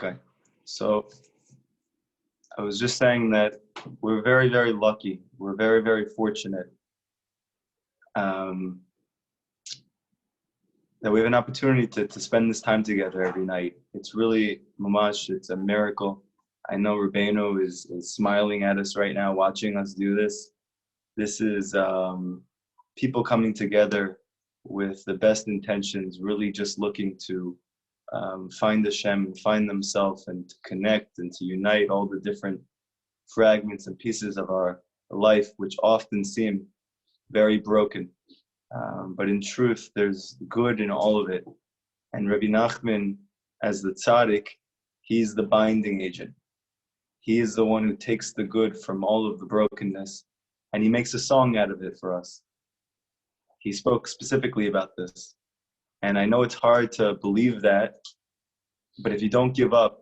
Okay, so I was just saying that we're very, very lucky. We're very, very fortunate that we have an opportunity to spend this time together every night. It's really mamash. It's a miracle. I know Rabbeinu is smiling at us right now, watching us do this. This is people coming together with the best intentions, really just looking to find Hashem and find themselves and to connect and to unite all the different fragments and pieces of our life, which often seem very broken. But in truth, there's good in all of it. And Rabbi Nachman, as the tzaddik, he's the binding agent. He is the one who takes the good from all of the brokenness, and he makes a song out of it for us. He spoke specifically about this. And I know it's hard to believe that, but if you don't give up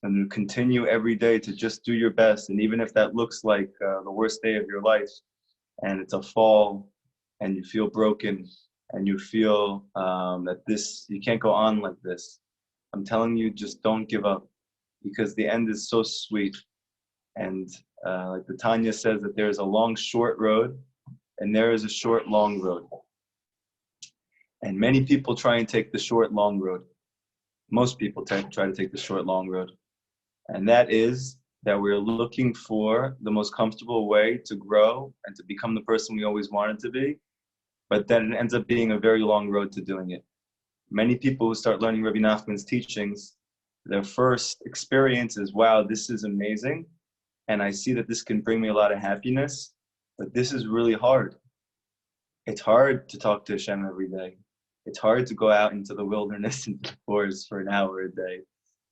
and you continue every day to just do your best, and even if that looks like the worst day of your life, and it's a fall, and you feel broken, and you feel that you can't go on like this, I'm telling you, just don't give up, because the end is so sweet. And like the Tanya says, that there's a long, short road, and there is a short, long road. And many people try and take the short, long road. Most people try to take the short, long road. And that is that we're looking for the most comfortable way to grow and to become the person we always wanted to be. But then it ends up being a very long road to doing it. Many people who start learning Rabbi Nachman's teachings, their first experience is, wow, this is amazing. And I see that this can bring me a lot of happiness, but this is really hard. It's hard to talk to Hashem every day. It's hard to go out into the wilderness and the forest for an hour a day.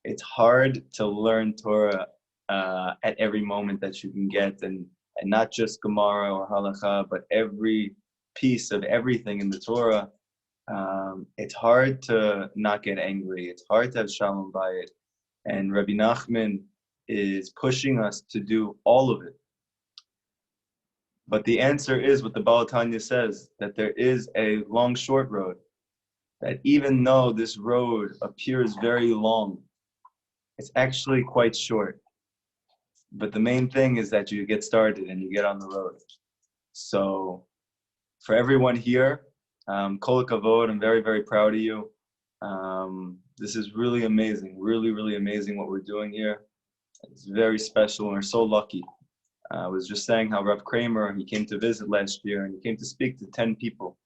It's hard to learn Torah at every moment that you can get, and not just Gemara or Halacha, but every piece of everything in the Torah. It's hard to not get angry. It's hard to have shalom bayit. And Rabbi Nachman is pushing us to do all of it. But the answer is what the Baal Tanya says, that there is a long, short road. That even though this road appears very long, it's actually quite short. But the main thing is that you get started and you get on the road. So for everyone here, kol kavod, I'm very, very proud of you. This is really amazing, really, really amazing what we're doing here. It's very special, and we're so lucky. I was just saying how Rav Kramer, he came to visit last year, and he came to speak to 10 people.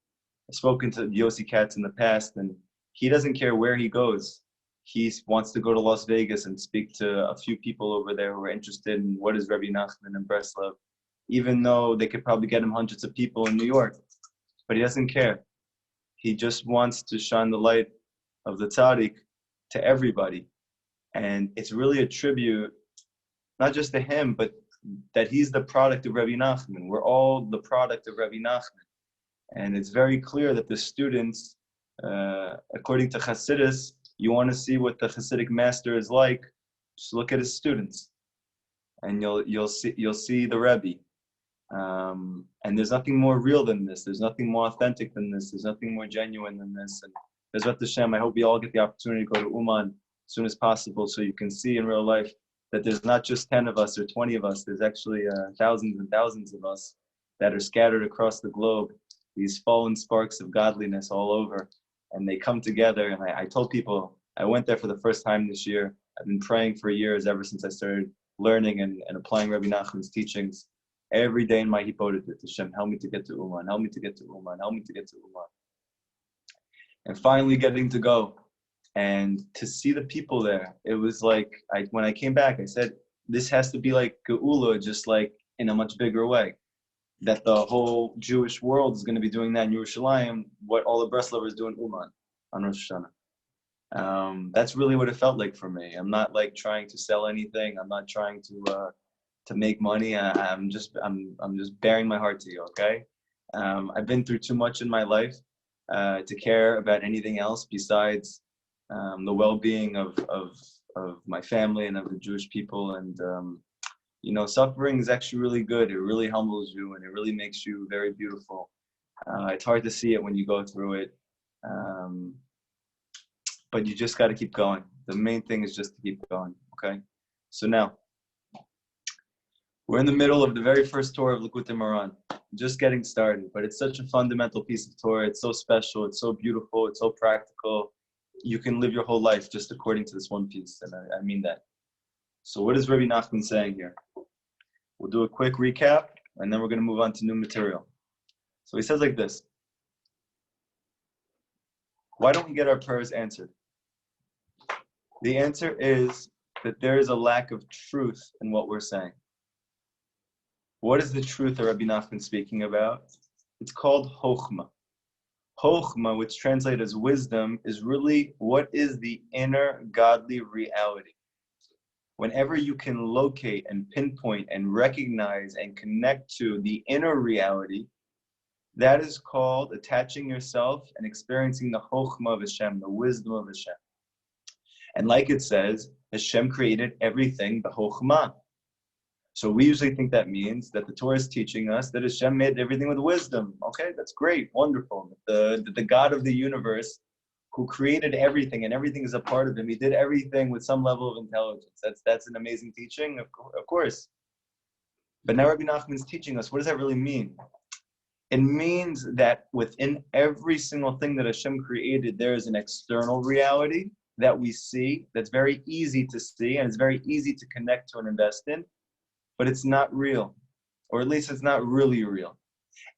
I've spoken to Yossi Katz in the past, and he doesn't care where he goes. He wants to go to Las Vegas and speak to a few people over there who are interested in what is Rabbi Nachman and Breslov, even though they could probably get him hundreds of people in New York. But he doesn't care. He just wants to shine the light of the tzaddik to everybody. And it's really a tribute, not just to him, but that he's the product of Rabbi Nachman. We're all the product of Rabbi Nachman. And it's very clear that the students, according to Hasidus, you want to see what the Hasidic master is like, just look at his students. And you'll see the Rabbi. And there's nothing more real than this. There's nothing more authentic than this. There's nothing more genuine than this. And Bezrat Hashem, I hope we all get the opportunity to go to Uman as soon as possible, so you can see in real life that there's not just 10 of us or 20 of us. There's actually thousands and thousands of us that are scattered across the globe, these fallen sparks of godliness all over. And they come together. And I told people, I went there for the first time this year. I've been praying for years, ever since I started learning and applying Rabbi Nachman's teachings. Every day in my Hippolyte, Hashem, help me to get to Uman, help me to get to Uman, help me to get to Uman. And finally getting to go and to see the people there. It was like, when I came back, I said, this has to be like Geula, just like in a much bigger way. That the whole Jewish world is going to be doing that in Yerushalayim, what all the Breslovers do in Uman on Rosh Hashanah. That's really what it felt like for me. I'm not like trying to sell anything. I'm not trying to make money. I'm just bearing my heart to you, okay? I've been through too much in my life to care about anything else besides the well-being of my family and of the Jewish people. And suffering is actually really good. It really humbles you, and it really makes you very beautiful. It's hard to see it when you go through it. but you just got to keep going. The main thing is just to keep going, okay? So now, we're in the middle of the very first Torah of Likutey Moharan, just getting started, but it's such a fundamental piece of Torah. It's so special, it's so beautiful, it's so practical. You can live your whole life just according to this one piece, and I mean that. So what is Rabbi Nachman saying here? We'll do a quick recap, and then we're going to move on to new material. So he says like this: why don't we get our prayers answered? The answer is that there is a lack of truth in what we're saying. What is the truth that Rabbi Nachman is speaking about? It's called Chokhmah. Chokhmah, which translates as wisdom, is really what is the inner godly reality. Whenever you can locate and pinpoint and recognize and connect to the inner reality, that is called attaching yourself and experiencing the Chokhmah of Hashem, the wisdom of Hashem. And like it says, Hashem created everything, the Chokhmah. So we usually think that means that the Torah is teaching us that Hashem made everything with wisdom. Okay, that's great, wonderful. The God of the universe who created everything and everything is a part of him, he did everything with some level of intelligence. That's an amazing teaching, of course. But now Rabbi Nachman is teaching us, what does that really mean? It means that within every single thing that Hashem created, there is an external reality that we see, that's very easy to see, and it's very easy to connect to and invest in, but it's not real, or at least it's not really real.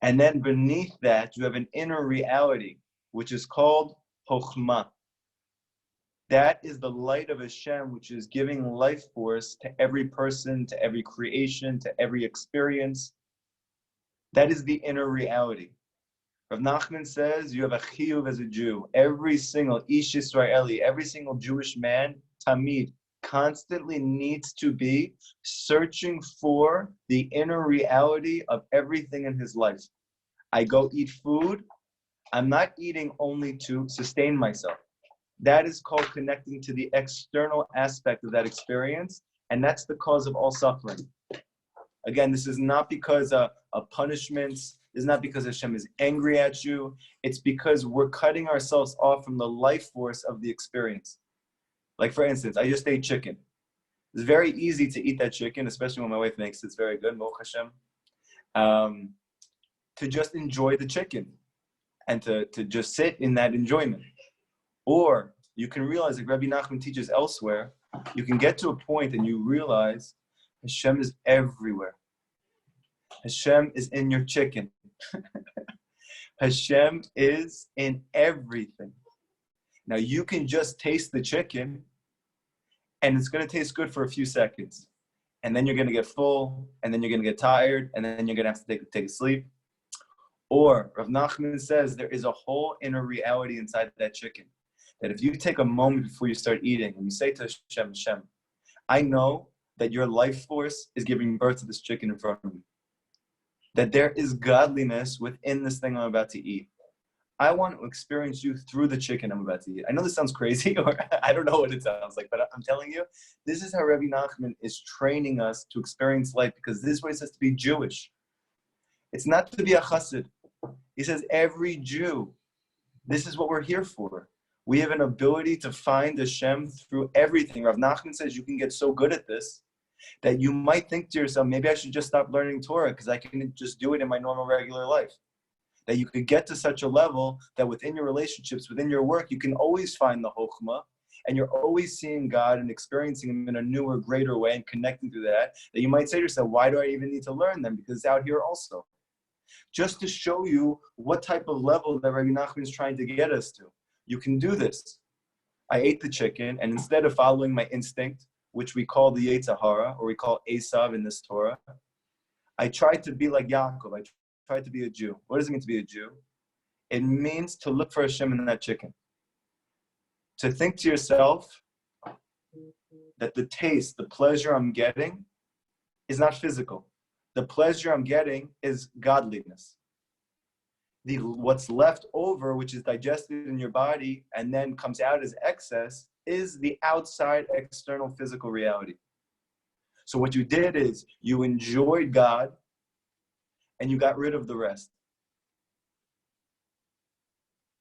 And then beneath that, you have an inner reality, which is called Chokhmah. That is the light of Hashem, which is giving life force to every person, to every creation, to every experience. That is the inner reality. Rav Nachman says you have a chiyuv as a Jew. Every single Ish Yisraeli, every single Jewish man, Tamid, constantly needs to be searching for the inner reality of everything in his life. I go eat food. I'm not eating only to sustain myself. That is called connecting to the external aspect of that experience, and that's the cause of all suffering. Again, this is not because of punishments. It's not because Hashem is angry at you. It's because we're cutting ourselves off from the life force of the experience. Like, for instance, I just ate chicken. It's very easy to eat that chicken, especially when my wife makes it. It's very good, Baruch Hashem, to just enjoy the chicken and to just sit in that enjoyment. Or you can realize, like Rabbi Nachman teaches elsewhere, you can get to a point and you realize Hashem is everywhere. Hashem is in your chicken. Hashem is in everything. Now you can just taste the chicken and it's going to taste good for a few seconds. And then you're going to get full, and then you're going to get tired, and then you're going to have to take a sleep. Or Rav Nachman says there is a whole inner reality inside that chicken. That if you take a moment before you start eating and you say to Hashem, Hashem, I know that your life force is giving birth to this chicken in front of me. That there is godliness within this thing I'm about to eat. I want to experience you through the chicken I'm about to eat. I know this sounds crazy, or I don't know what it sounds like, but I'm telling you, this is how Rabbi Nachman is training us to experience life, because this is what it says to be Jewish. It's not to be a chassid. He says every Jew, this is what we're here for. We have an ability to find Hashem through everything. Rav Nachman says you can get so good at this that you might think to yourself, maybe I should just stop learning Torah because I can just do it in my normal, regular life. That you could get to such a level that within your relationships, within your work, you can always find the Chokhmah, and you're always seeing God and experiencing Him in a newer, greater way and connecting to that you might say to yourself, why do I even need to learn them? Because it's out here also. Just to show you what type of level that Rabbi Nachman is trying to get us to. You can do this. I ate the chicken, and instead of following my instinct, which we call the Yetzer Hara, or we call Esav in this Torah, I tried to be like Yaakov. I tried to be a Jew. What does it mean to be a Jew? It means to look for Hashem in that chicken. To think to yourself that the taste, the pleasure I'm getting is not physical. The pleasure I'm getting is godliness. What's left over, which is digested in your body and then comes out as excess, is the outside external physical reality. So what you did is you enjoyed God and you got rid of the rest.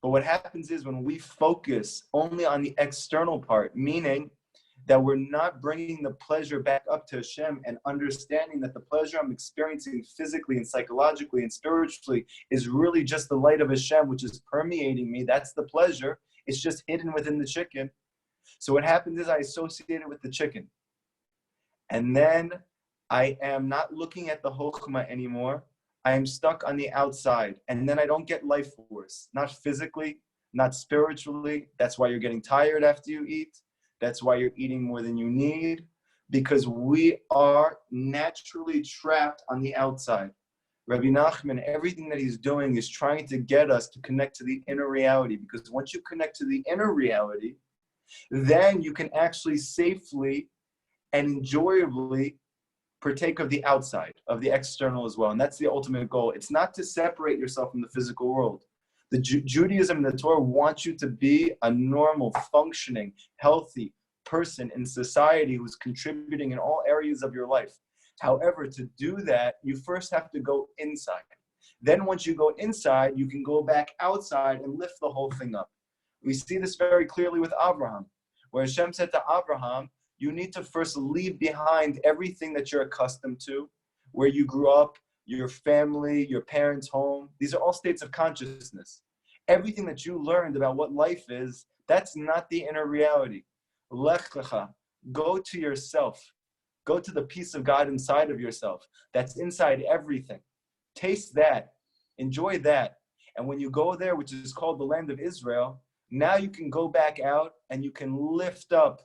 But what happens is when we focus only on the external part, meaning that we're not bringing the pleasure back up to Hashem and understanding that the pleasure I'm experiencing physically and psychologically and spiritually is really just the light of Hashem, which is permeating me. That's the pleasure. It's just hidden within the chicken. So what happens is I associate it with the chicken. And then I am not looking at the Chokhmah anymore. I am stuck on the outside. And then I don't get life force, not physically, not spiritually. That's why you're getting tired after you eat. That's why you're eating more than you need, because we are naturally trapped on the outside. Rabbi Nachman, everything that he's doing is trying to get us to connect to the inner reality, because once you connect to the inner reality, then you can actually safely and enjoyably partake of the outside, of the external as well. And that's the ultimate goal. It's not to separate yourself from the physical world. The Judaism and the Torah wants you to be a normal, functioning, healthy person in society who's contributing in all areas of your life. However, to do that, you first have to go inside. Then once you go inside, you can go back outside and lift the whole thing up. We see this very clearly with Abraham, where Hashem said to Abraham, you need to first leave behind everything that you're accustomed to, where you grew up, your family, your parents' home. These are all states of consciousness. Everything that you learned about what life is, that's not the inner reality. Lech lecha, go to yourself. Go to the peace of God inside of yourself. That's inside everything. Taste that. Enjoy that. And when you go there, which is called the land of Israel, now you can go back out and you can lift up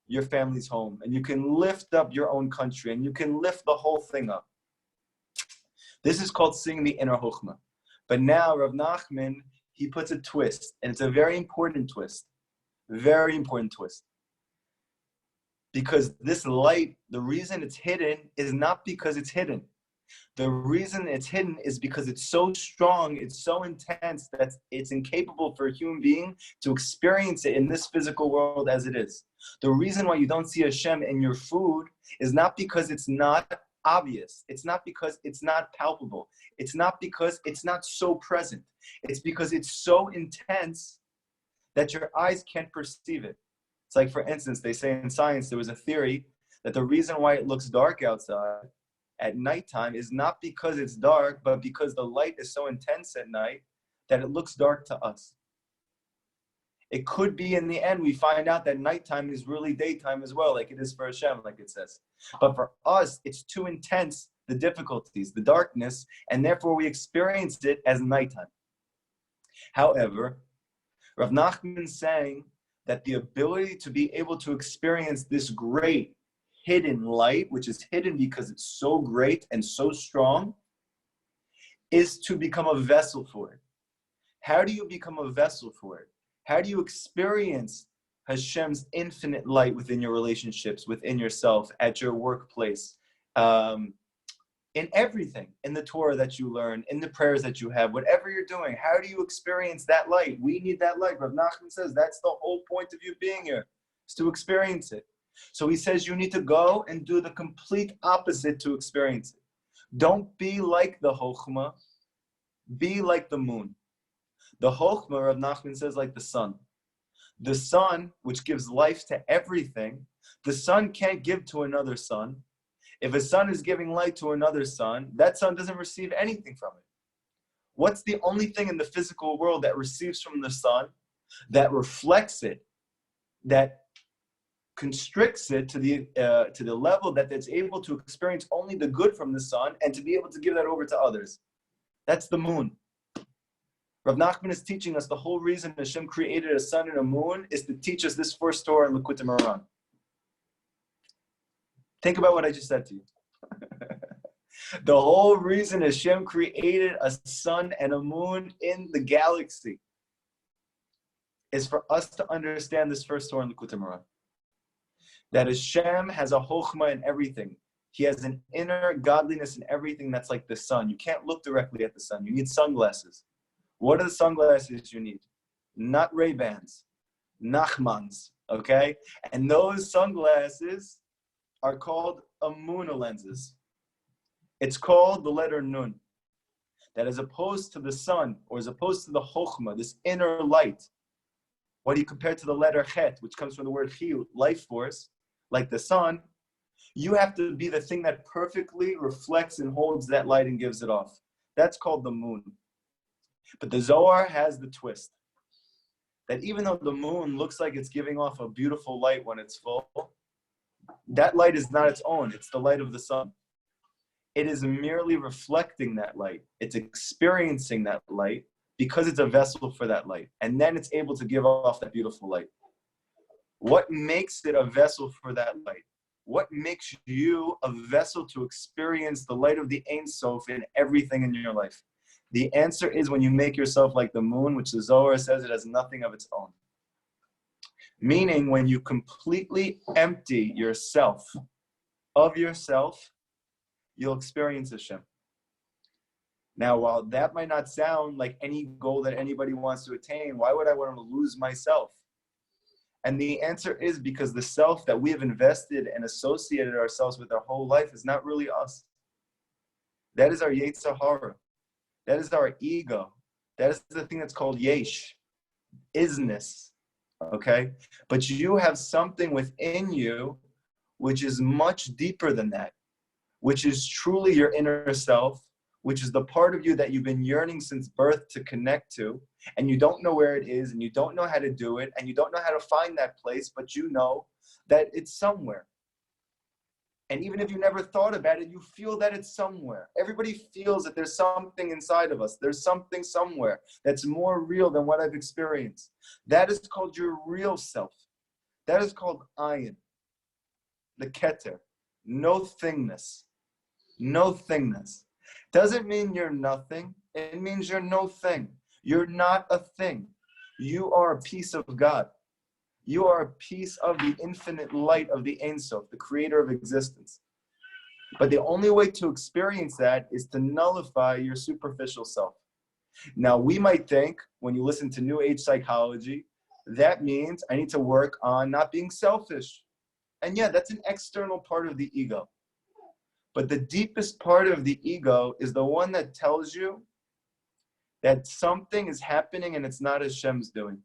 your family's home, and you can lift up your own country, and you can lift the whole thing up. This is called seeing the inner Chokhmah. But now Rav Nachman, he puts a twist, and it's a very important twist. Very important twist. Because this light, the reason it's hidden is not because it's hidden. The reason it's hidden is because it's so strong, it's so intense that it's incapable for a human being to experience it in this physical world as it is. The reason why you don't see Hashem in your food is not because it's not obvious. It's not because it's not palpable. It's not because it's not so present. It's because it's so intense that your eyes can't perceive it. It's like, for instance, they say in science, there was a theory that the reason why it looks dark outside at nighttime is not because it's dark, but because the light is so intense at night that it looks dark to us. It could be in the end, we find out that nighttime is really daytime as well, like it is for Hashem, like it says. But for us, it's too intense, the difficulties, the darkness, and therefore we experience it as nighttime. However, Rav Nachman is saying that the ability to be able to experience this great hidden light, which is hidden because it's so great and so strong, is to become a vessel for it. How do you become a vessel for it? How do you experience Hashem's infinite light within your relationships, within yourself, at your workplace, in everything, in the Torah that you learn, in the prayers that you have, whatever you're doing? How do you experience that light? We need that light. Rav Nachman says that's the whole point of you being here, is to experience it. So he says you need to go and do the complete opposite to experience it. Don't be like the Chokhmah, be like the moon. The Chokhmah, Rav Nachman says, like the sun. The sun, which gives life to everything, the sun can't give to another sun. If a sun is giving light to another sun, that sun doesn't receive anything from it. What's the only thing in the physical world that receives from the sun, that reflects it, that constricts it to the level that it's able to experience only the good from the sun and to be able to give that over to others? That's the moon. Rav Nachman is teaching us the whole reason Hashem created a sun and a moon is to teach us this first Torah in Likutey Moharan. Think about what I just said to you. The whole reason Hashem created a sun and a moon in the galaxy is for us to understand this first Torah in Likutey Moharan. That Hashem has a chokhmah in everything. He has an inner godliness in everything that's like the sun. You can't look directly at the sun. You need sunglasses. What are the sunglasses you need? Not Ray-Bans, Nachmans, okay? And those sunglasses are called amuna lenses. It's called the letter Nun. that as opposed to the sun, or as opposed to the chokhmah, this inner light, what do you compare to the letter chet, which comes from the word chiyut, life force, like the sun, you have to be the thing that perfectly reflects and holds that light and gives it off. That's called the moon. But the Zohar has the twist that even though the moon looks like it's giving off a beautiful light when it's full, that light is not its own. It's the light of the sun. It is merely reflecting that light. It's experiencing that light because it's a vessel for that light. And then it's able to give off that beautiful light. What makes it a vessel for that light? What makes you a vessel to experience the light of the Ein Sof in everything in your life? The answer is when you make yourself like the moon, which the Zohar says it has nothing of its own. Meaning when you completely empty yourself of yourself, you'll experience Hashem. Now, while that might not sound like any goal that anybody wants to attain, why would I want to lose myself? And the answer is because the self that we have invested and associated ourselves with our whole life is not really us. That is our Yetzer Hara. That is our ego. That is the thing that's called Yesh, isness, okay? But you have something within you which is much deeper than that, which is truly your inner self, which is the part of you that you've been yearning since birth to connect to, and you don't know where it is, and you don't know how to do it, and you don't know how to find that place, but you know that it's somewhere. And even if you never thought about it, you feel that it's somewhere. Everybody feels that there's something inside of us. There's something somewhere that's more real than what I've experienced. That is called your real self. That is called ayin, the keter, no thingness. No thingness. Doesn't mean you're nothing. It means you're no thing. You're not a thing. You are a piece of God. You are a piece of the infinite light of the Ein Sof, the creator of existence. But the only way to experience that is to nullify your superficial self. Now, we might think, when you listen to New Age psychology, that means I need to work on not being selfish. And yeah, that's an external part of the ego. But the deepest part of the ego is the one that tells you that something is happening and it's not Hashem's doing.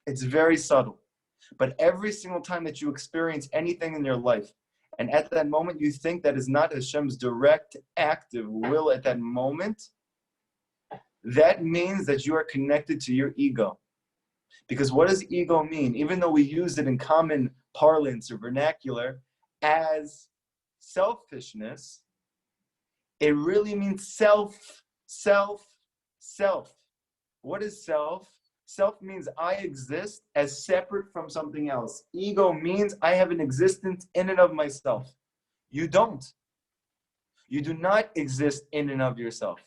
It's very subtle. But every single time that you experience anything in your life, and at that moment you think that is not Hashem's direct, active will at that moment, that means that you are connected to your ego. Because what does ego mean? Even though we use it in common parlance or vernacular as selfishness, it really means self, self, self. What is self? Self means I exist as separate from something else. Ego means I have an existence in and of myself. You don't. You do not exist in and of yourself.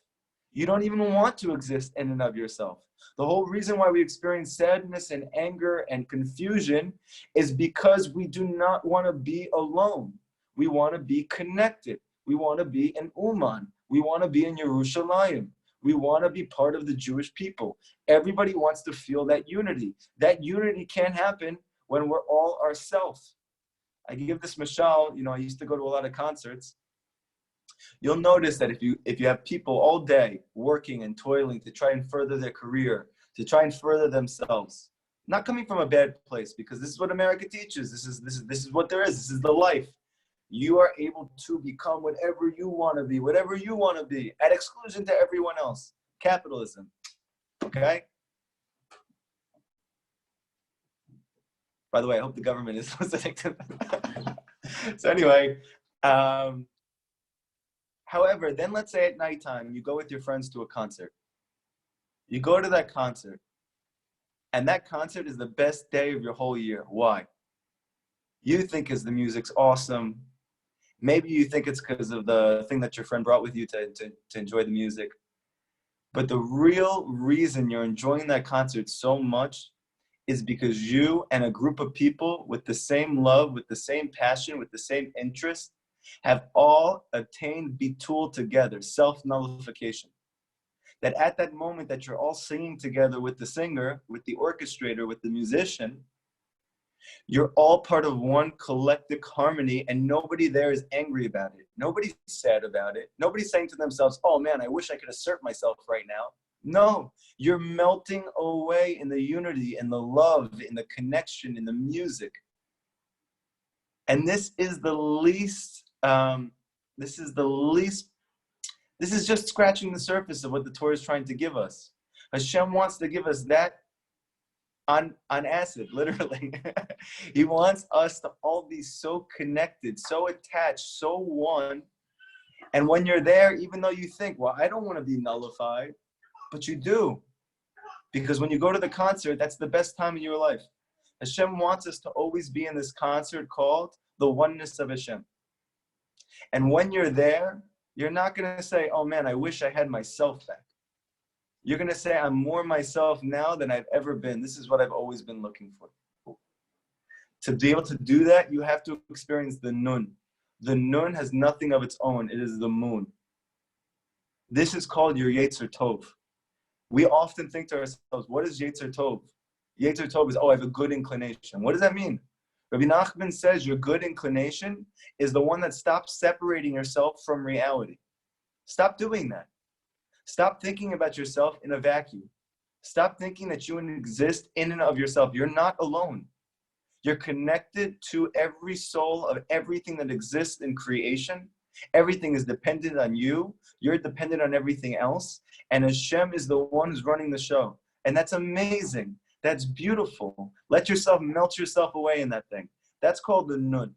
You don't even want to exist in and of yourself. The whole reason why we experience sadness and anger and confusion is because we do not want to be alone. We want to be connected. We want to be in Uman. We want to be in Yerushalayim. We want to be part of the Jewish people. Everybody wants to feel that unity. That unity can't happen when we're all ourselves. I give this mashal, I used to go to a lot of concerts. You'll notice that if you have people all day working and toiling to try and further their career, to try and further themselves, not coming from a bad place, because this is what America teaches. This is what there is. This is the life. You are able to become whatever you want to be, at exclusion to everyone else. Capitalism. Okay? By the way, I hope the government is listening to that. So anyway, however, then let's say at nighttime, you go with your friends to a concert. You go to that concert, and that concert is the best day of your whole year. Why? You think because the music's awesome. Maybe you think it's because of the thing that your friend brought with you to enjoy the music. But the real reason you're enjoying that concert so much is because you and a group of people with the same love, with the same passion, with the same interest, have all attained bitul together, self-nullification. That at that moment that you're all singing together with the singer, with the orchestrator, with the musician, You're all part of one collective harmony, and nobody there is angry about it. Nobody's sad about it. Nobody's saying to themselves, oh man, I wish I could assert myself right now. No, you're melting away in the unity, in the love, in the connection, in the music. And this is just scratching the surface of what the Torah is trying to give us. Hashem wants to give us that on acid, literally. He wants us to all be so connected, so attached, so one. And when you're there, even though you think, well, I don't want to be nullified, but you do. Because when you go to the concert, that's the best time in your life. Hashem wants us to always be in this concert called the oneness of Hashem. And when you're there, you're not going to say, oh man, I wish I had myself back. You're going to say, I'm more myself now than I've ever been. This is what I've always been looking for. To be able to do that, you have to experience the nun. The nun has nothing of its own. It is the moon. This is called your Yetzer Tov. We often think to ourselves, what is Yetzer Tov? Yetzer Tov is, oh, I have a good inclination. What does that mean? Rabbi Nachman says your good inclination is the one that stops separating yourself from reality. Stop doing that. Stop thinking about yourself in a vacuum. Stop thinking that you exist in and of yourself. You're not alone. You're connected to every soul of everything that exists in creation. Everything is dependent on you. You're dependent on everything else. And Hashem is the one who's running the show. And that's amazing. That's beautiful. Let yourself melt yourself away in that thing. That's called the nun.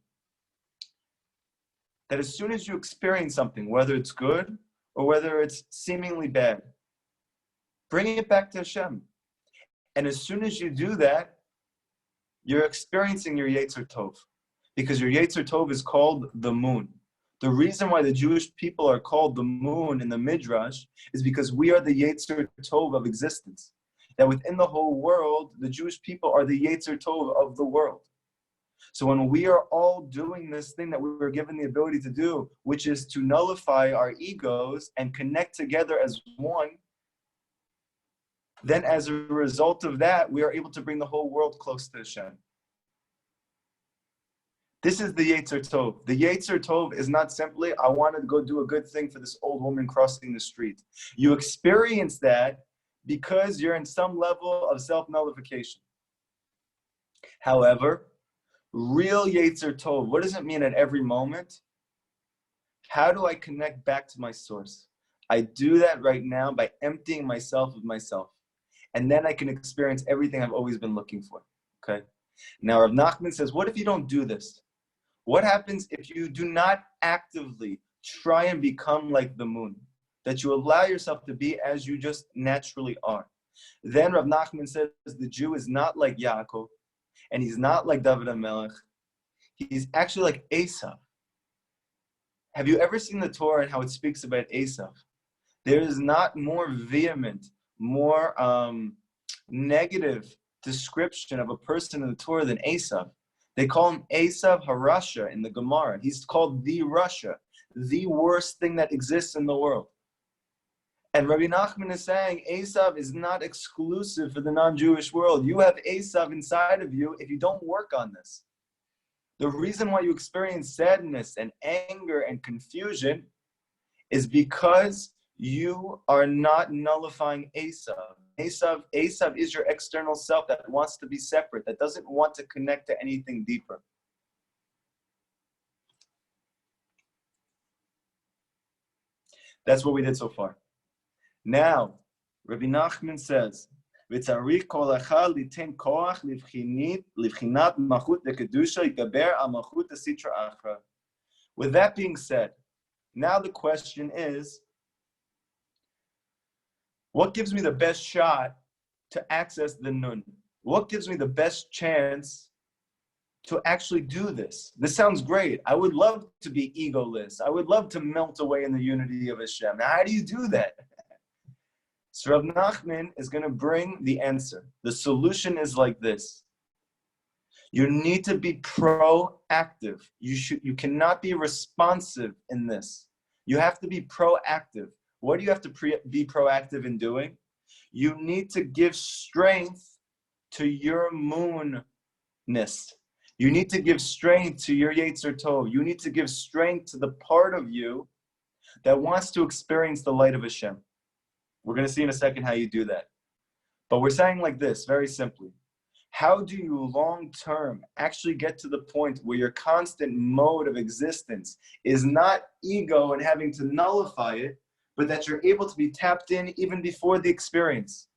That as soon as you experience something, whether it's good or whether it's seemingly bad, bring it back to Hashem. And as soon as you do that, you're experiencing your Yetzer Tov. Because your Yetzer Tov is called the moon. The reason why the Jewish people are called the moon in the Midrash is because we are the Yetzer Tov of existence. That within the whole world, the Jewish people are the Yetzer Tov of the world. So when we are all doing this thing that we were given the ability to do, which is to nullify our egos and connect together as one, then as a result of that, we are able to bring the whole world close to Hashem. This is the Yetzer Tov. The Yetzer Tov is not simply, I want to go do a good thing for this old woman crossing the street. You experience that because you're in some level of self-nullification. However, real Yetzer Tov, what does it mean at every moment? How do I connect back to my source? I do that right now by emptying myself of myself. And then I can experience everything I've always been looking for, okay? Now, Rav Nachman says, what if you don't do this? What happens if you do not actively try and become like the moon? That you allow yourself to be as you just naturally are. Then Rav Nachman says the Jew is not like Yaakov, and he's not like David HaMelech. He's actually like Esav. Have you ever seen the Torah and how it speaks about Esav? There is not more vehement, more negative description of a person in the Torah than Esav. They call him Esav HaRasha in the Gemara. He's called the Rasha, the worst thing that exists in the world. And Rabbi Nachman is saying Esav is not exclusive for the non-Jewish world. You have Esav inside of you if you don't work on this. The reason why you experience sadness and anger and confusion is because you are not nullifying Esav. Esav is your external self that wants to be separate, that doesn't want to connect to anything deeper. That's what we did so far. Now, Rabbi Nachman says, "V'tzarich kol echad litin koach livchinat malchut dekedusha yikaber al malchut asitra achra." With that being said, now the question is, what gives me the best shot to access the nun? What gives me the best chance to actually do this? This sounds great. I would love to be egoless. I would love to melt away in the unity of Hashem. Now, how do you do that? So Rav Nachman is going to bring the answer. The solution is like this. You need to be proactive. You cannot be responsive in this. You have to be proactive. What do you have to be proactive in doing? You need to give strength to your moon You need to give strength to your Yetzer Tov. You need to give strength to the part of you that wants to experience the light of Hashem. We're going to see in a second how you do that. But we're saying like this, very simply. How do you long-term actually get to the point where your constant mode of existence is not ego and having to nullify it, but that you're able to be tapped in even before the experience?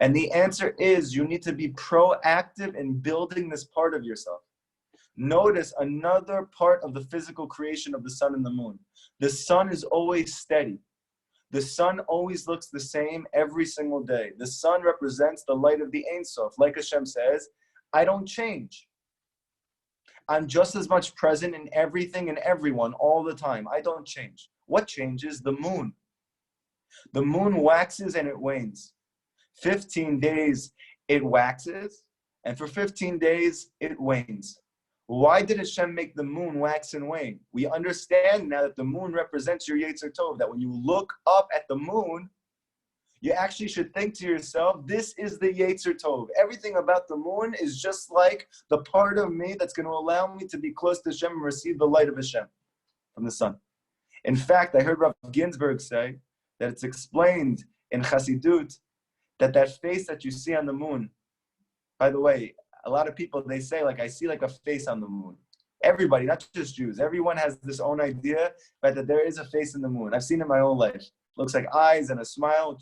And the answer is you need to be proactive in building this part of yourself. Notice another part of the physical creation of the sun and the moon. The sun is always steady. The sun always looks the same every single day. The sun represents the light of the Ein Sof. Like Hashem says, I don't change. I'm just as much present in everything and everyone all the time. I don't change. What changes? The moon. The moon waxes and it wanes. 15 days it waxes, and for 15 days it wanes. Why did Hashem make the moon wax and wane? We understand now that the moon represents your Yetzer Tov, that when you look up at the moon, you actually should think to yourself, this is the Yetzer Tov. Everything about the moon is just like the part of me that's going to allow me to be close to Hashem and receive the light of Hashem from the sun. In fact, I heard Rabbi Ginsburg say that it's explained in Chassidut that face that you see on the moon, by the way, a lot of people, they say, like, I see like a face on the moon. Everybody, not just Jews, everyone has this own idea, but that there is a face in the moon. I've seen it in my own life. Looks like eyes and a smile.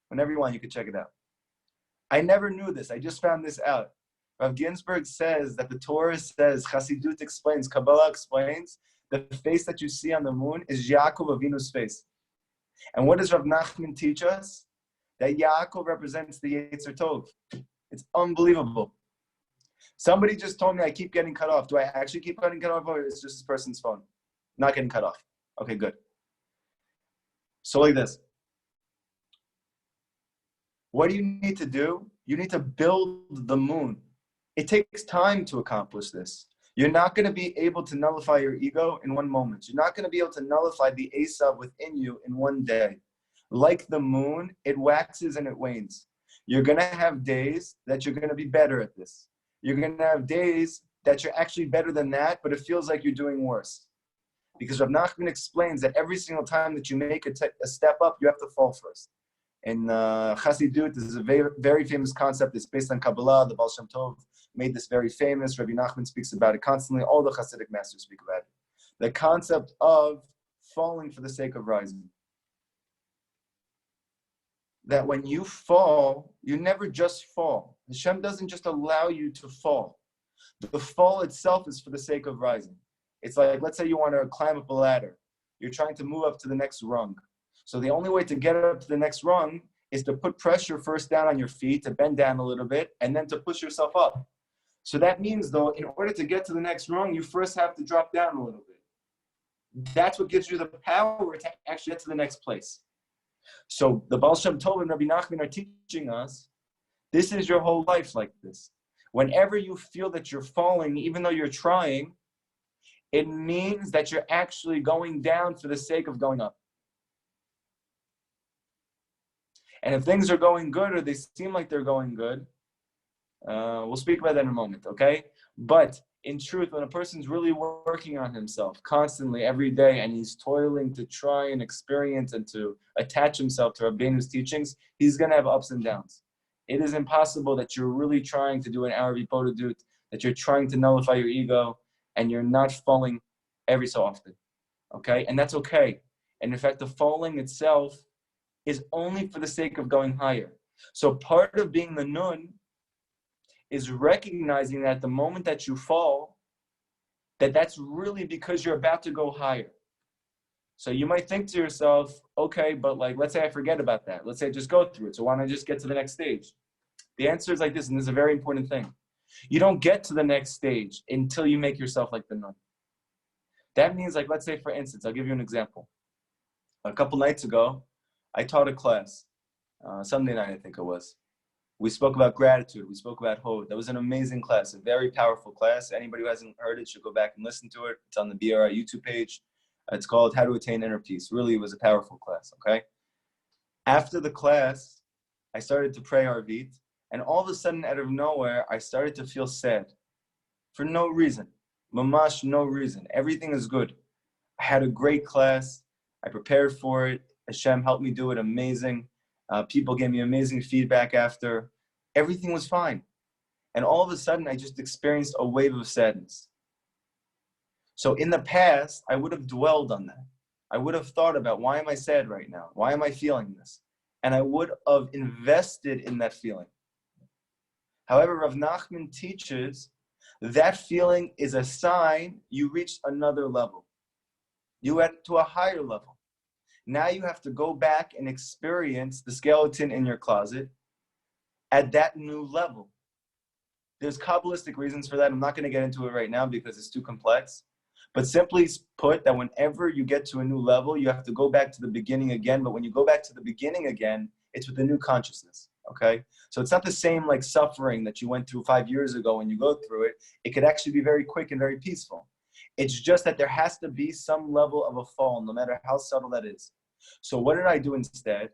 Whenever you want, you can check it out. I never knew this. I just found this out. Rav Ginsburg says that the Torah says, Chassidut explains, Kabbalah explains, the face that you see on the moon is Yaakov Avinu's face. And what does Rav Nachman teach us? That Yaakov represents the Yetzer Tov. It's unbelievable. Somebody just told me I keep getting cut off. Do I actually keep getting cut off, or is it just this person's phone? Not getting cut off. Okay, good. So like this. What do you need to do? You need to build the moon. It takes time to accomplish this. You're not going to be able to nullify your ego in one moment. You're not going to be able to nullify the Esav within you in one day. Like the moon, it waxes and it wanes. You're going to have days that you're going to be better at this. You're going to have days that you're actually better than that, but it feels like you're doing worse. Because Rav Nachman explains that every single time that you make a step up, you have to fall first. In Chassidut, this is a very, very famous concept. It's based on Kabbalah. The Baal Shem Tov made this very famous. Rabbi Nachman speaks about it constantly. All the Hasidic masters speak about it. The concept of falling for the sake of rising. That when you fall, you never just fall. Hashem doesn't just allow you to fall. The fall itself is for the sake of rising. It's like, let's say you want to climb up a ladder. You're trying to move up to the next rung. So the only way to get up to the next rung is to put pressure first down on your feet, to bend down a little bit, and then to push yourself up. So that means, though, in order to get to the next rung, you first have to drop down a little bit. That's what gives you the power to actually get to the next place. So the Baal Shem Tov and Rabbi Nachman are teaching us, this is your whole life like this. Whenever you feel that you're falling, even though you're trying, it means that you're actually going down for the sake of going up. And if things are going good, or they seem like they're going good, we'll speak about that in a moment, okay? But in truth, when a person's really working on himself constantly every day, and he's toiling to try and experience and to attach himself to Rabbeinu's teachings, he's going to have ups and downs. It is impossible that you're really trying to do an Arabi Podadut, that you're trying to nullify your ego, and you're not falling every so often, okay? And that's okay. And in fact, the falling itself is only for the sake of going higher. So part of being the nun is recognizing that the moment that you fall, that's really because you're about to go higher. So you might think to yourself, okay, but like, let's say I forget about that. Let's say I just go through it. So why don't I just get to the next stage? The answer is like this, and this is a very important thing. You don't get to the next stage until you make yourself like the nun. That means, like, let's say, for instance, I'll give you an example. A couple nights ago, I taught a class, Sunday night, I think it was. We spoke about gratitude. We spoke about hope. That was an amazing class, a very powerful class. Anybody who hasn't heard it should go back and listen to it. It's on the BRI YouTube page. It's called How to Attain Inner Peace. Really, it was a powerful class, okay? After the class, I started to pray Arvit, and all of a sudden, out of nowhere, I started to feel sad. for no reason. Mamash, no reason. Everything is good. I had a great class. I prepared for it. Hashem helped me do it amazing. People gave me amazing feedback after. Everything was fine. And all of a sudden, I just experienced a wave of sadness. So in the past, I would have dwelled on that. I would have thought about, why am I sad right now? Why am I feeling this? And I would have invested in that feeling. However, Rav Nachman teaches that feeling is a sign you reached another level. You went to a higher level. Now you have to go back and experience the skeleton in your closet at that new level. There's Kabbalistic reasons for that. I'm not going to get into it right now because it's too complex. But simply put, that whenever you get to a new level, you have to go back to the beginning again. But when you go back to the beginning again, it's with a new consciousness, okay? So it's not the same like suffering that you went through 5 years ago when you go through it. It could actually be very quick and very peaceful. It's just that there has to be some level of a fall, no matter how subtle that is. So what did I do instead?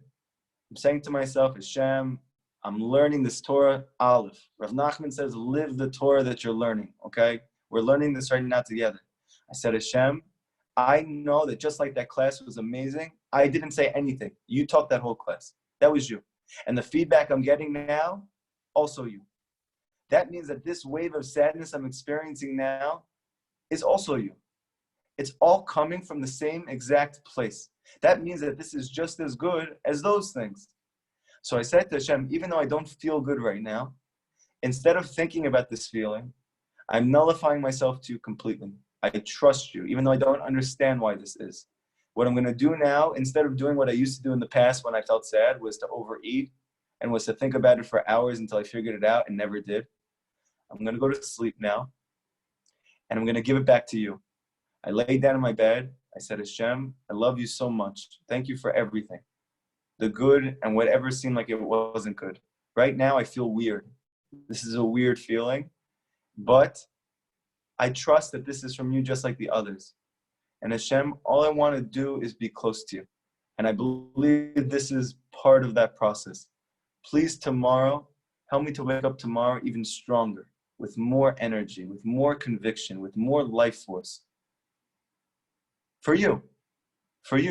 I'm saying to myself, Hashem, I'm learning this Torah, Aleph. Rav Nachman says, live the Torah that you're learning, okay? We're learning this right now together. I said, Hashem, I know that just like that class was amazing, I didn't say anything. You taught that whole class. That was you. And the feedback I'm getting now, also you. That means that this wave of sadness I'm experiencing now is also you. It's all coming from the same exact place. That means that this is just as good as those things. So I said to Hashem, even though I don't feel good right now, instead of thinking about this feeling, I'm nullifying myself to you completely. I trust you, even though I don't understand why this is. What I'm going to do now, instead of doing what I used to do in the past when I felt sad, was to overeat and was to think about it for hours until I figured it out and never did. I'm going to go to sleep now, and I'm going to give it back to you. I laid down in my bed. I said, Hashem, I love you so much. Thank you for everything. The good and whatever seemed like it wasn't good. Right now, I feel weird. This is a weird feeling, but I trust that this is from you just like the others. And Hashem, all I want to do is be close to you. And I believe this is part of that process. Please tomorrow, help me to wake up tomorrow even stronger, with more energy, with more conviction, with more life force. For you,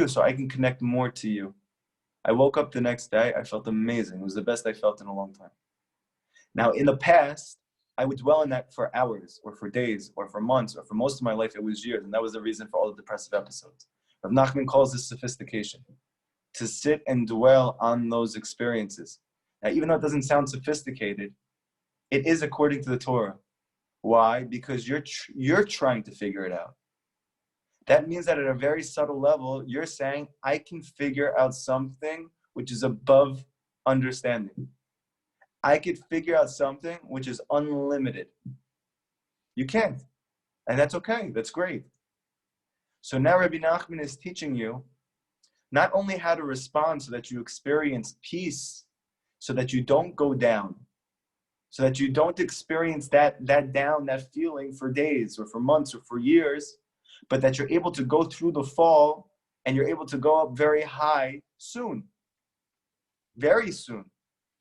so I can connect more to you. I woke up the next day, I felt amazing. It was the best I felt in a long time. Now, in the past, I would dwell in that for hours, or for days, or for months, or for most of my life, it was years, and that was the reason for all the depressive episodes. Rav Nachman calls this sophistication, to sit and dwell on those experiences. Now, even though it doesn't sound sophisticated, it is according to the Torah. Why? Because you're trying to figure it out. That means that at a very subtle level, you're saying, I can figure out something which is above understanding. I could figure out something which is unlimited. You can't. And that's okay. That's great. So now Rabbi Nachman is teaching you not only how to respond so that you experience peace, so that you don't go down, so that you don't experience that down, that feeling for days or for months or for years, but that you're able to go through the fall and you're able to go up very high soon. Very soon.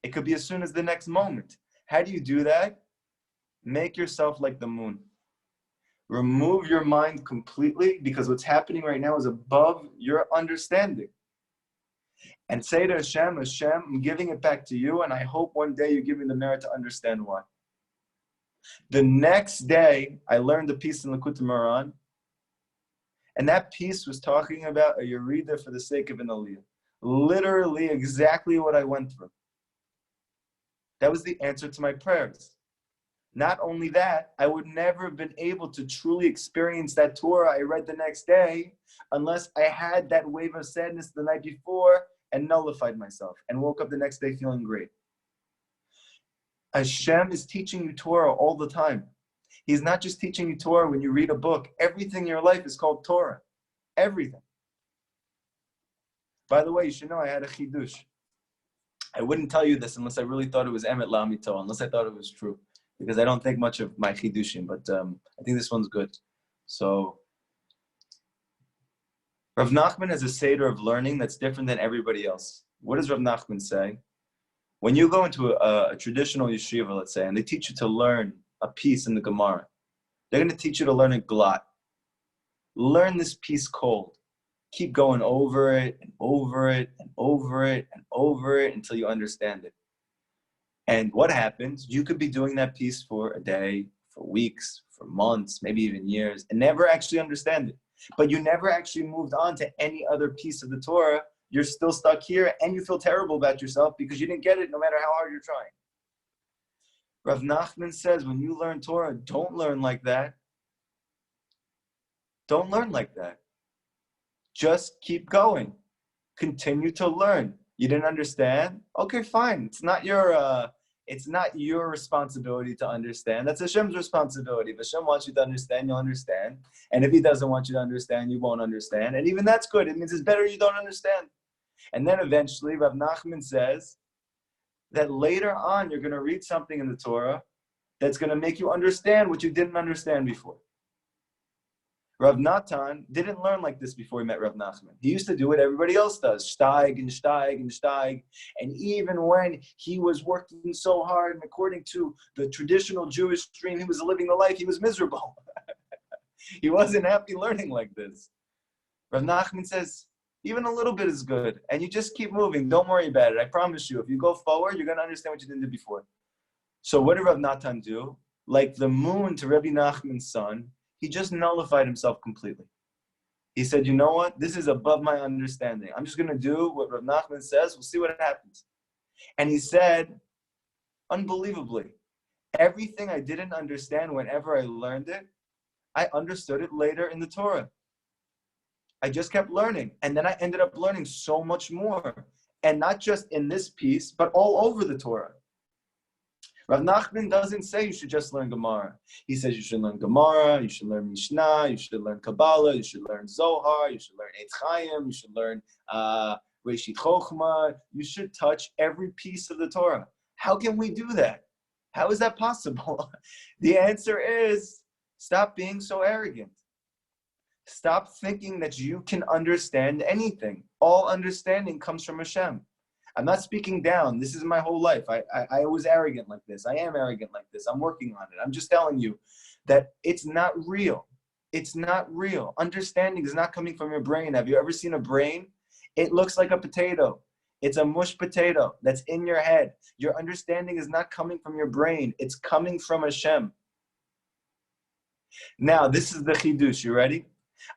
It could be as soon as the next moment. How do you do that? Make yourself like the moon. Remove your mind completely, because what's happening right now is above your understanding. And say to Hashem, Hashem, I'm giving it back to you, and I hope one day you give me the merit to understand why. The next day, I learned a piece in Likutey Moharan, and that piece was talking about a Yerida for the sake of an Aliyah. Literally exactly what I went through. That was the answer to my prayers. Not only that, I would never have been able to truly experience that Torah I read the next day unless I had that wave of sadness the night before and nullified myself and woke up the next day feeling great. Hashem is teaching you Torah all the time. He's not just teaching you Torah when you read a book. Everything in your life is called Torah. Everything. By the way, you should know I had a chidush. I wouldn't tell you this unless I really thought it was emet la'amito, unless I thought it was true, because I don't think much of my chidushim, but I think this one's good. So, Rav Nachman has a seder of learning that's different than everybody else. What does Rav Nachman say? When you go into a traditional yeshiva, let's say, and they teach you to learn a piece in the Gemara, They're going to teach you to learn a glot. Learn this piece cold. Keep going over it and over it and over it and over it until you understand it. And what happens? You could be doing that piece for a day, for weeks, for months, maybe even years, and never actually understand it. But you never actually moved on to any other piece of the Torah. You're still stuck here, and you feel terrible about yourself because you didn't get it no matter how hard you're trying. Rav Nachman says, when you learn Torah, don't learn like that. Don't learn like that. Just keep going. Continue to learn. You didn't understand? Okay, fine. It's not your responsibility to understand. That's Hashem's responsibility. If Hashem wants you to understand, you'll understand. And if He doesn't want you to understand, you won't understand. And even that's good. It means it's better you don't understand. And then eventually, Rav Nachman says that later on, you're going to read something in the Torah that's going to make you understand what you didn't understand before. Rav Natan didn't learn like this before he met Rav Nachman. He used to do what everybody else does, steig and steig and steig. And even when he was working so hard and according to the traditional Jewish dream, he was living the life, he was miserable. He wasn't happy learning like this. Rav Nachman says, even a little bit is good. And you just keep moving. Don't worry about it. I promise you, if you go forward, you're going to understand what you didn't do before. So what did Rav Natan do? Like the moon to Rabbi Nachman's son, he just nullified himself completely. He said, you know what? This is above my understanding. I'm just going to do what Rav Nachman says. We'll see what happens. And he said, unbelievably, everything I didn't understand whenever I learned it, I understood it later in the Torah. I just kept learning. And then I ended up learning so much more. And not just in this piece, but all over the Torah. Rav Nachman doesn't say you should just learn Gemara. He says you should learn Gemara, you should learn Mishnah, you should learn Kabbalah, you should learn Zohar, you should learn Eitz Chaim, you should learn Reshit Chochmah. You should touch every piece of the Torah. How can we do that? How is that possible? The answer is stop being so arrogant. Stop thinking that you can understand anything. All understanding comes from Hashem. I'm not speaking down. This is my whole life. I was arrogant like this. I am arrogant like this. I'm working on it. I'm just telling you that it's not real. It's not real. Understanding is not coming from your brain. Have you ever seen a brain? It looks like a potato. It's a mush potato that's in your head. Your understanding is not coming from your brain. It's coming from Hashem. Now, this is the chidush. You ready?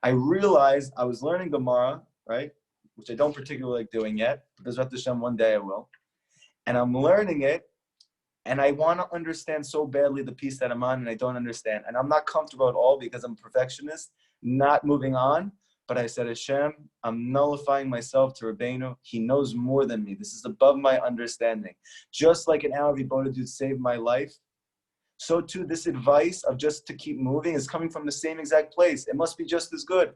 I realized I was learning Gemara, right? Which I don't particularly like doing yet, because Hashem, one day I will. And I'm learning it, and I want to understand so badly the piece that I'm on, and I don't understand. And I'm not comfortable at all because I'm a perfectionist, not moving on. But I said, Hashem, I'm nullifying myself to Rabbeinu. He knows more than me. This is above my understanding. Just like an Alavi Bodadud saved my life, so too this advice of just to keep moving is coming from the same exact place. It must be just as good.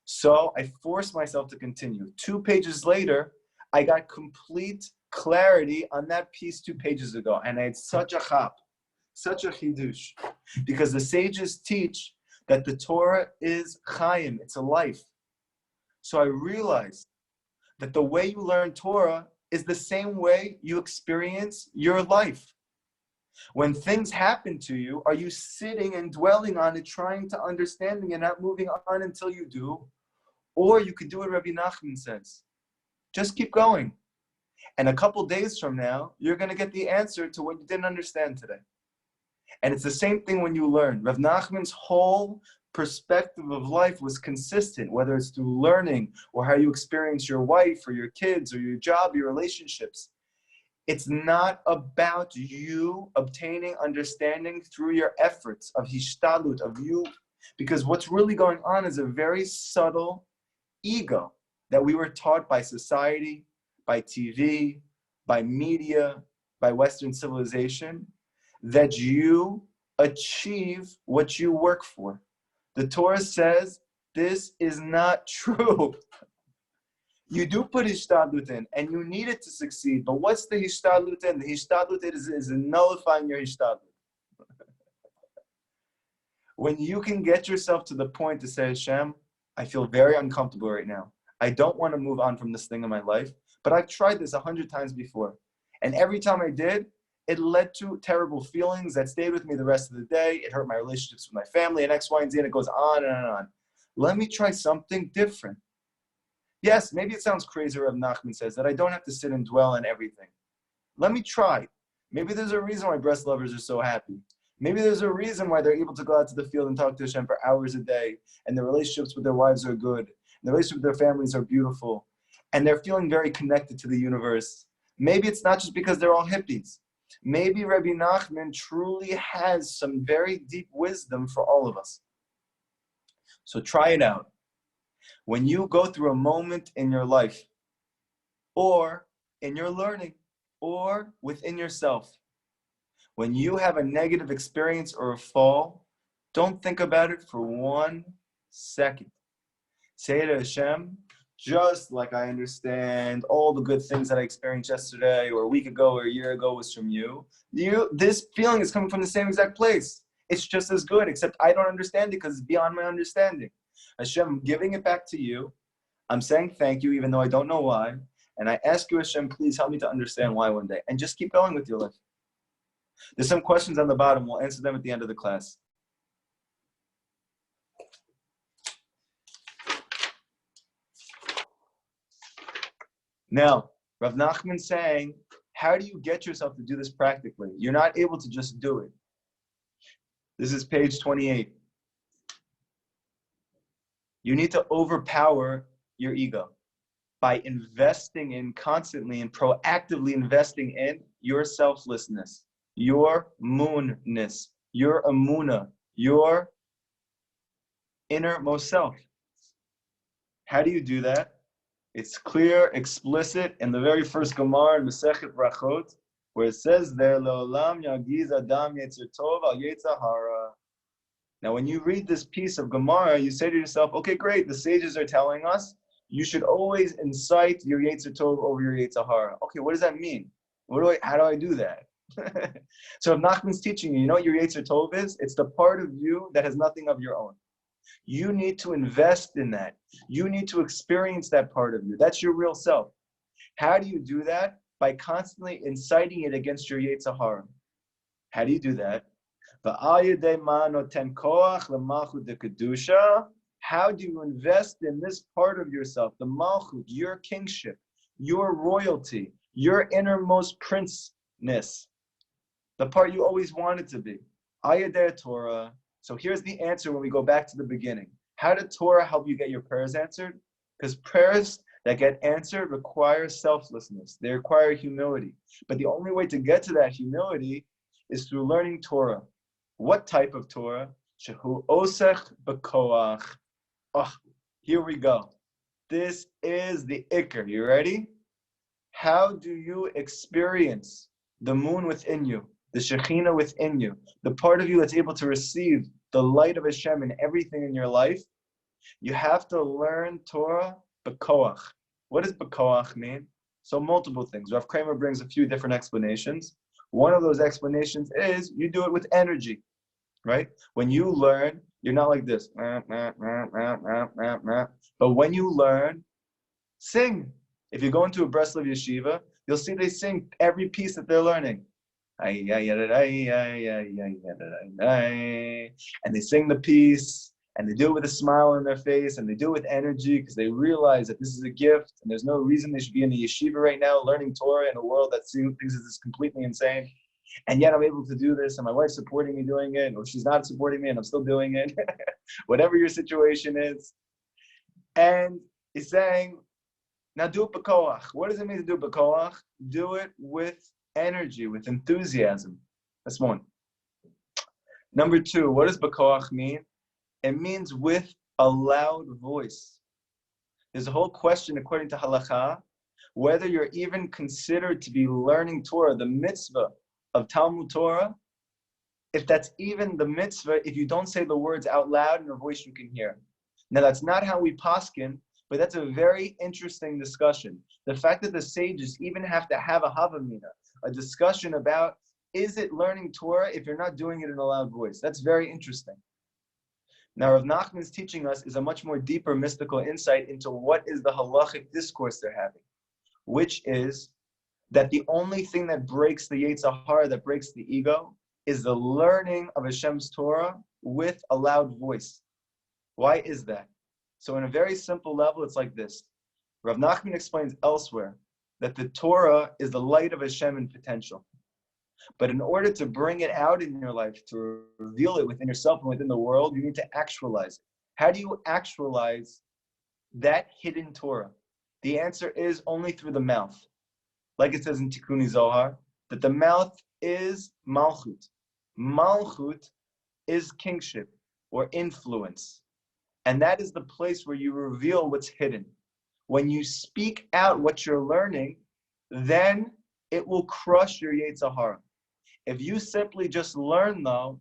So I forced myself to continue. 2 pages later, I got complete clarity on that piece 2 pages ago. And I had such a chap, such a chidush. Because the sages teach that the Torah is chayim, it's a life. So I realized that the way you learn Torah is the same way you experience your life. When things happen to you, are you sitting and dwelling on it, trying to understand it and not moving on until you do? Or you could do what Rabbi Nachman says. Just keep going. And a couple days from now, you're going to get the answer to what you didn't understand today. And it's the same thing when you learn. Rav Nachman's whole perspective of life was consistent, whether it's through learning or how you experience your wife or your kids or your job, your relationships. It's not about you obtaining understanding through your efforts of hishtadlut, of you, because what's really going on is a very subtle ego that we were taught by society, by TV, by media, by Western civilization, that you achieve what you work for. The Torah says this is not true. You do put hishtadlut in, and you need it to succeed. But what's the hishtadlut in? The hishtadlut is nullifying your hishtadlut. When you can get yourself to the point to say, Hashem, I feel very uncomfortable right now. I don't want to move on from this thing in my life, but I've tried this 100 times before. And every time I did, It led to terrible feelings that stayed with me the rest of the day. It hurt my relationships with my family and X, Y, and Z, and it goes on and on. Let me try something different. Yes, maybe it sounds crazy, Reb Nachman says, that I don't have to sit and dwell on everything. Let me try. Maybe there's a reason why breast lovers are so happy. Maybe there's a reason why they're able to go out to the field and talk to Hashem for hours a day, and their relationships with their wives are good, and their relationships with their families are beautiful, and they're feeling very connected to the universe. Maybe it's not just because they're all hippies. Maybe Rabbi Nachman truly has some very deep wisdom for all of us. So try it out. When you go through a moment in your life, or in your learning, or within yourself, when you have a negative experience or a fall, don't think about it for 1 second. Say to Hashem, just like I understand all the good things that I experienced yesterday or a week ago or a year ago was from you, this feeling is coming from the same exact place. It's just as good, except I don't understand it because it's beyond my understanding. Hashem, I'm giving it back to you. I'm saying thank you, even though I don't know why. And I ask you, Hashem, please help me to understand why one day. And just keep going with your life. There's some questions on the bottom. We'll answer them at the end of the class. Now, Rav Nachman saying, how do you get yourself to do this practically? You're not able to just do it. This is page 28. You need to overpower your ego by investing in constantly and proactively investing in your selflessness, your moonness, your amuna, your innermost self. How do you do that? It's clear, explicit in the very first Gemara in Masechet Brachot, where it says there, Le'olam yagiz adam yetzer tov al yetzer hara. Now, when you read this piece of Gemara, you say to yourself, okay, great, the sages are telling us you should always incite your yetzer tov over your yetzer hara. Okay, what does that mean? How do I do that? So if Nachman's teaching you, you know what your yetzer tov is? It's the part of you that has nothing of your own. You need to invest in that. You need to experience that part of you. That's your real self. How do you do that? By constantly inciting it against your yetzer hara. How do you do that? How do you invest in this part of yourself, the malchut, your kingship, your royalty, your innermost princeness, the part you always wanted to be? Ayadei Torah. So here's the answer when we go back to the beginning. How did Torah help you get your prayers answered? Because prayers that get answered require selflessness. They require humility. But the only way to get to that humility is through learning Torah. What type of Torah? Shehu osech b'koach. Oh, here we go. This is the ikar. You ready? How do you experience the moon within you, the Shekhinah within you, the part of you that's able to receive the light of Hashem in everything in your life? You have to learn Torah b'koach. What does b'koach mean? So multiple things. Rav Kramer brings a few different explanations. One of those explanations is you do it with energy, right? When you learn, you're not like this. But when you learn, sing. If you go into a Breslov yeshiva, you'll see they sing every piece that they're learning. And they sing the piece, and they do it with a smile on their face, and they do it with energy because they realize that this is a gift, and there's no reason they should be in the yeshiva right now learning Torah in a world that thinks this is completely insane. And yet I'm able to do this, and my wife's supporting me doing it, or she's not supporting me and I'm still doing it. Whatever your situation is. And he's saying, now do it b'koach. What does it mean to do it b'koach? Do it with energy, with enthusiasm. That's one. Number two, what does b'koach mean? It means with a loud voice. There's a whole question, according to halakha, whether you're even considered to be learning Torah, the mitzvah of Talmud Torah, if that's even the mitzvah, if you don't say the words out loud in a voice you can hear. Now, that's not how we paskin, but that's a very interesting discussion. The fact that the sages even have to have a havamina, a discussion about, is it learning Torah if you're not doing it in a loud voice? That's very interesting. Now, Rav Nachman's teaching us is a much more deeper mystical insight into what is the halachic discourse they're having, which is that the only thing that breaks the Yetzer Hara, that breaks the ego, is the learning of Hashem's Torah with a loud voice. Why is that? So in a very simple level, it's like this. Rav Nachman explains elsewhere that the Torah is the light of Hashem in potential. But in order to bring it out in your life, to reveal it within yourself and within the world, you need to actualize it. How do you actualize that hidden Torah? The answer is only through the mouth. Like it says in Tikkun Zohar, that the mouth is Malchut. Malchut is kingship or influence. And that is the place where you reveal what's hidden. When you speak out what you're learning, then it will crush your Yetzer Hara. If you simply just learn, though,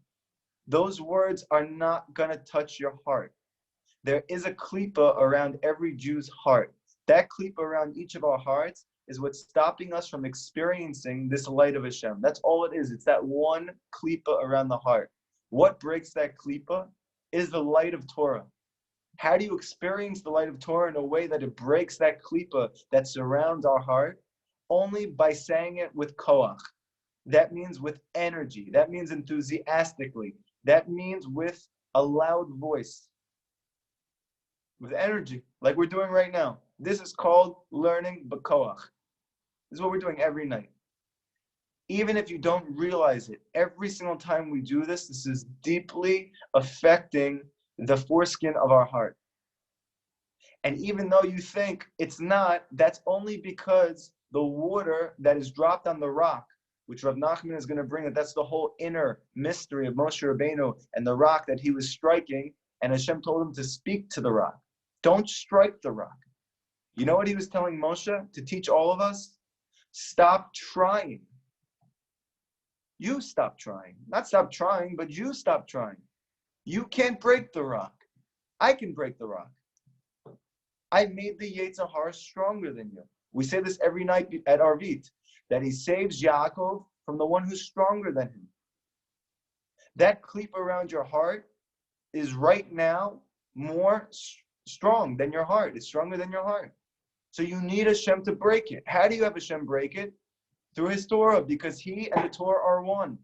those words are not going to touch your heart. There is a klipa around every Jew's heart. That klipa around each of our hearts is what's stopping us from experiencing this light of Hashem. That's all it is. It's that one klipa around the heart. What breaks that klipa is the light of Torah. How do you experience the light of Torah in a way that it breaks that klipa that surrounds our heart? Only by saying it with koach. That means with energy. That means enthusiastically. That means with a loud voice. With energy, like we're doing right now. This is called learning b'koach. This is what we're doing every night. Even if you don't realize it, every single time we do this, this is deeply affecting the foreskin of our heart. And even though you think it's not, that's only because the water that is dropped on the rock, which Rav Nachman is going to bring, that's the whole inner mystery of Moshe Rabbeinu and the rock that he was striking, and Hashem told him to speak to the rock. Don't strike the rock. You know what he was telling Moshe to teach all of us? Stop trying. You stop trying. Not stop trying, but you stop trying. You can't break the rock. I can break the rock. I made the Yetzer Hara stronger than you. We say this every night at Arvit, that he saves Yaakov from the one who's stronger than him. That cleap around your heart is right now more strong than your heart. It's stronger than your heart. So you need Hashem to break it. How do you have Hashem break it? Through his Torah, because he and the Torah are one.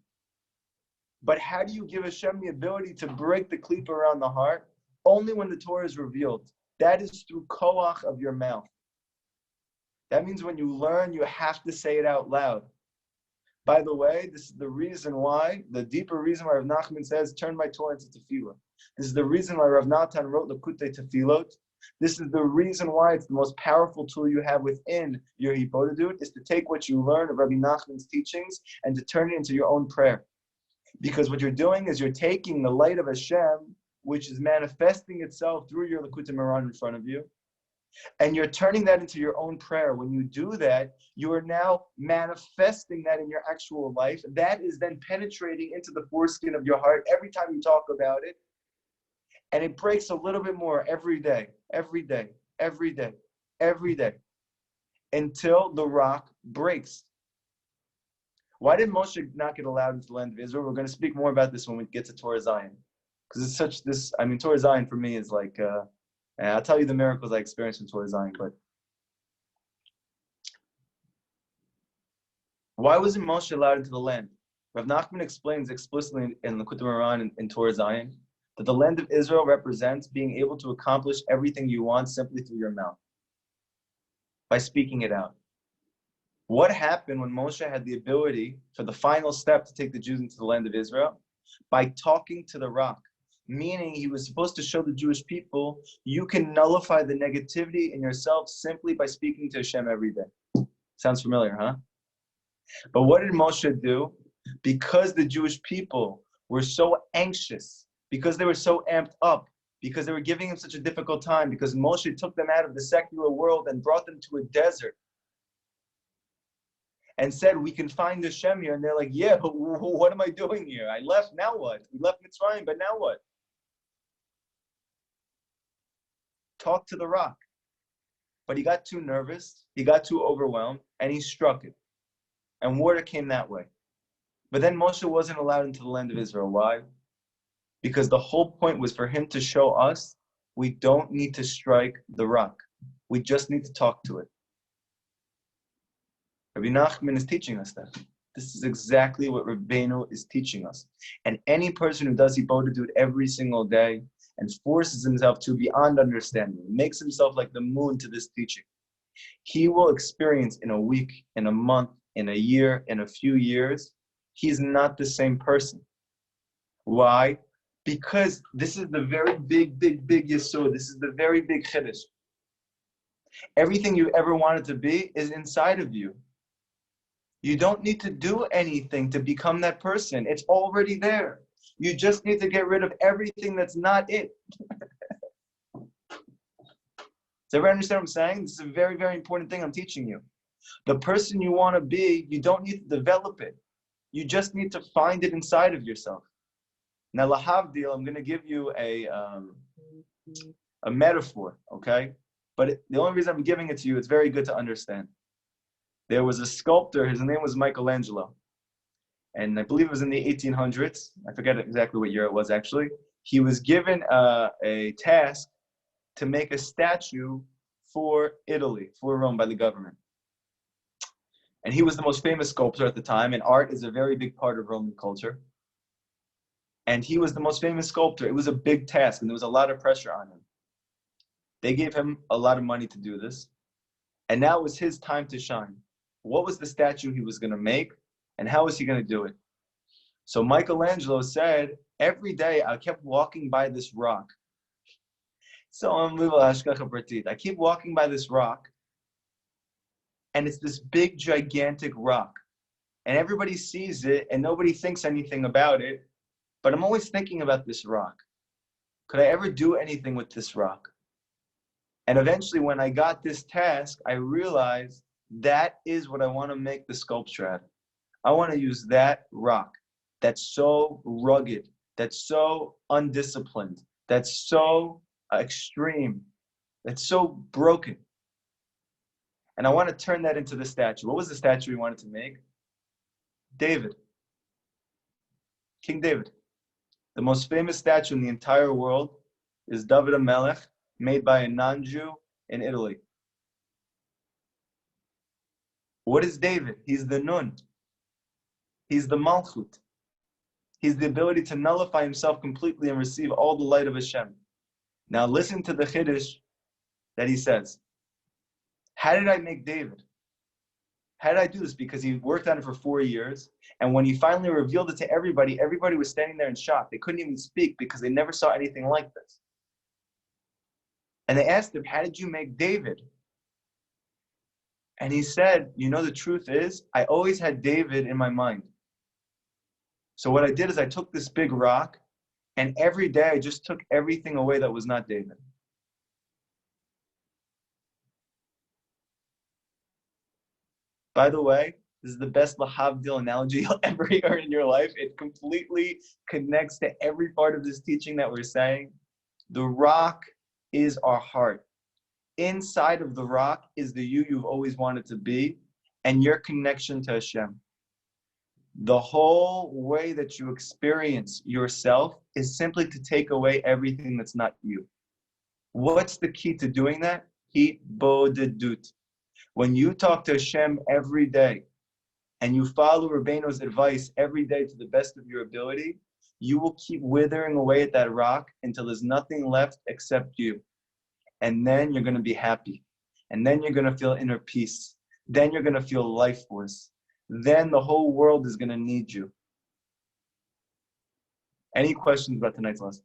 But how do you give Hashem the ability to break the cleap around the heart? Only when the Torah is revealed. That is through koach of your mouth. That means when you learn, you have to say it out loud. By the way, this is the reason why, the deeper reason why Rav Nachman says, turn my Torah into tefillah. This is the reason why Rav Natan wrote Likutey tefillot. This is the reason why it's the most powerful tool you have within your hibodedut, is to take what you learn of Rabbi Nachman's teachings and to turn it into your own prayer. Because what you're doing is you're taking the light of Hashem, which is manifesting itself through your Likutey Moharan in front of you, and you're turning that into your own prayer. When you do that, you are now manifesting that in your actual life. That is then penetrating into the foreskin of your heart every time you talk about it. And it breaks a little bit more every day, every day, every day, every day, until the rock breaks. Why did Moshe not get allowed into the land of Israel? We're going to speak more about this when we get to Torah Zion. Because it's such this, I mean, Torah Zion for me is like, I'll tell you the miracles I experienced in Torah Zion, but why wasn't Moshe allowed into the land? Rav Nachman explains explicitly in Likutey Moharan in Torah Zion that the land of Israel represents being able to accomplish everything you want simply through your mouth, by speaking it out. What happened when Moshe had the ability for the final step to take the Jews into the land of Israel? By talking to the rock. Meaning he was supposed to show the Jewish people, you can nullify the negativity in yourself simply by speaking to Hashem every day. Sounds familiar, huh? But what did Moshe do? Because the Jewish people were so anxious, because they were so amped up, because they were giving him such a difficult time, because Moshe took them out of the secular world and brought them to a desert and said, we can find Hashem here. And they're like, yeah, but what am I doing here? I left, now what? We left Mitzrayim, but now what? Talk to the rock. But he got too nervous, he got too overwhelmed, and he struck it. And water came that way. But then Moshe wasn't allowed into the land of Israel. Why? Because the whole point was for him to show us we don't need to strike the rock. We just need to talk to it. Rabbi Nachman is teaching us that. This is exactly what Rabbeinu is teaching us. And any person who does Hibodedut every single day and forces himself to beyond understanding, makes himself like the moon to this teaching, he will experience in a week, in a month, in a year, in a few years, he's not the same person. Why? Because this is the very big yesod. This is the very big chiddush. Everything you ever wanted to be is inside of you. You don't need to do anything to become that person. It's already there. You just need to get rid of everything that's not it. Does everyone understand what I'm saying? This is a very, very important thing I'm teaching you. The person you want to be, you don't need to develop it. You just need to find it inside of yourself. Now, lahavdil, I'm going to give you a metaphor, okay? But the only reason I'm giving it to you, it's very good to understand. There was a sculptor, his name was Michelangelo. And I believe it was in the 1800s. I forget exactly what year it was, actually. He was given a task to make a statue for Italy, for Rome, by the government. And he was the most famous sculptor at the time, and art is a very big part of Roman culture. And he was the most famous sculptor. It was a big task, and there was a lot of pressure on him. They gave him a lot of money to do this. And now it was his time to shine. What was the statue he was going to make, and how was he going to do it? So Michelangelo said, every day I kept walking by this rock. So I keep walking by this rock, and it's this big, gigantic rock. And everybody sees it, and nobody thinks anything about it. But I'm always thinking about this rock. Could I ever do anything with this rock? And eventually, when I got this task, I realized that is what I want to make the sculpture at. I want to use that rock that's so rugged, that's so undisciplined, that's so extreme, that's so broken. And I want to turn that into the statue. What was the statue we wanted to make? David. King David. The most famous statue in the entire world is David HaMelech, made by a non-Jew in Italy. What is David? He's the Nun. He's the Malchut. He's the ability to nullify himself completely and receive all the light of Hashem. Now listen to the chiddush that he says. How did I make David? How did I do this? Because he worked on it for 4 years, and when he finally revealed it to everybody, everybody was standing there in shock. They couldn't even speak because they never saw anything like this. And they asked him, how did you make David? And he said, you know, the truth is, I always had David in my mind. So what I did is I took this big rock, and every day I just took everything away that was not David. By the way, this is the best lahavdil analogy you'll ever hear in your life. It completely connects to every part of this teaching that we're saying. The rock is our heart. Inside of the rock is the you you've always wanted to be and your connection to Hashem. The whole way that you experience yourself is simply to take away everything that's not you. What's the key to doing that? Hibodedut. When you talk to Hashem every day and you follow Rabbeinu's advice every day to the best of your ability, you will keep withering away at that rock until there's nothing left except you. And then you're going to be happy. And then you're going to feel inner peace. Then you're going to feel life force. Then the whole world is going to need you. Any questions about tonight's lesson?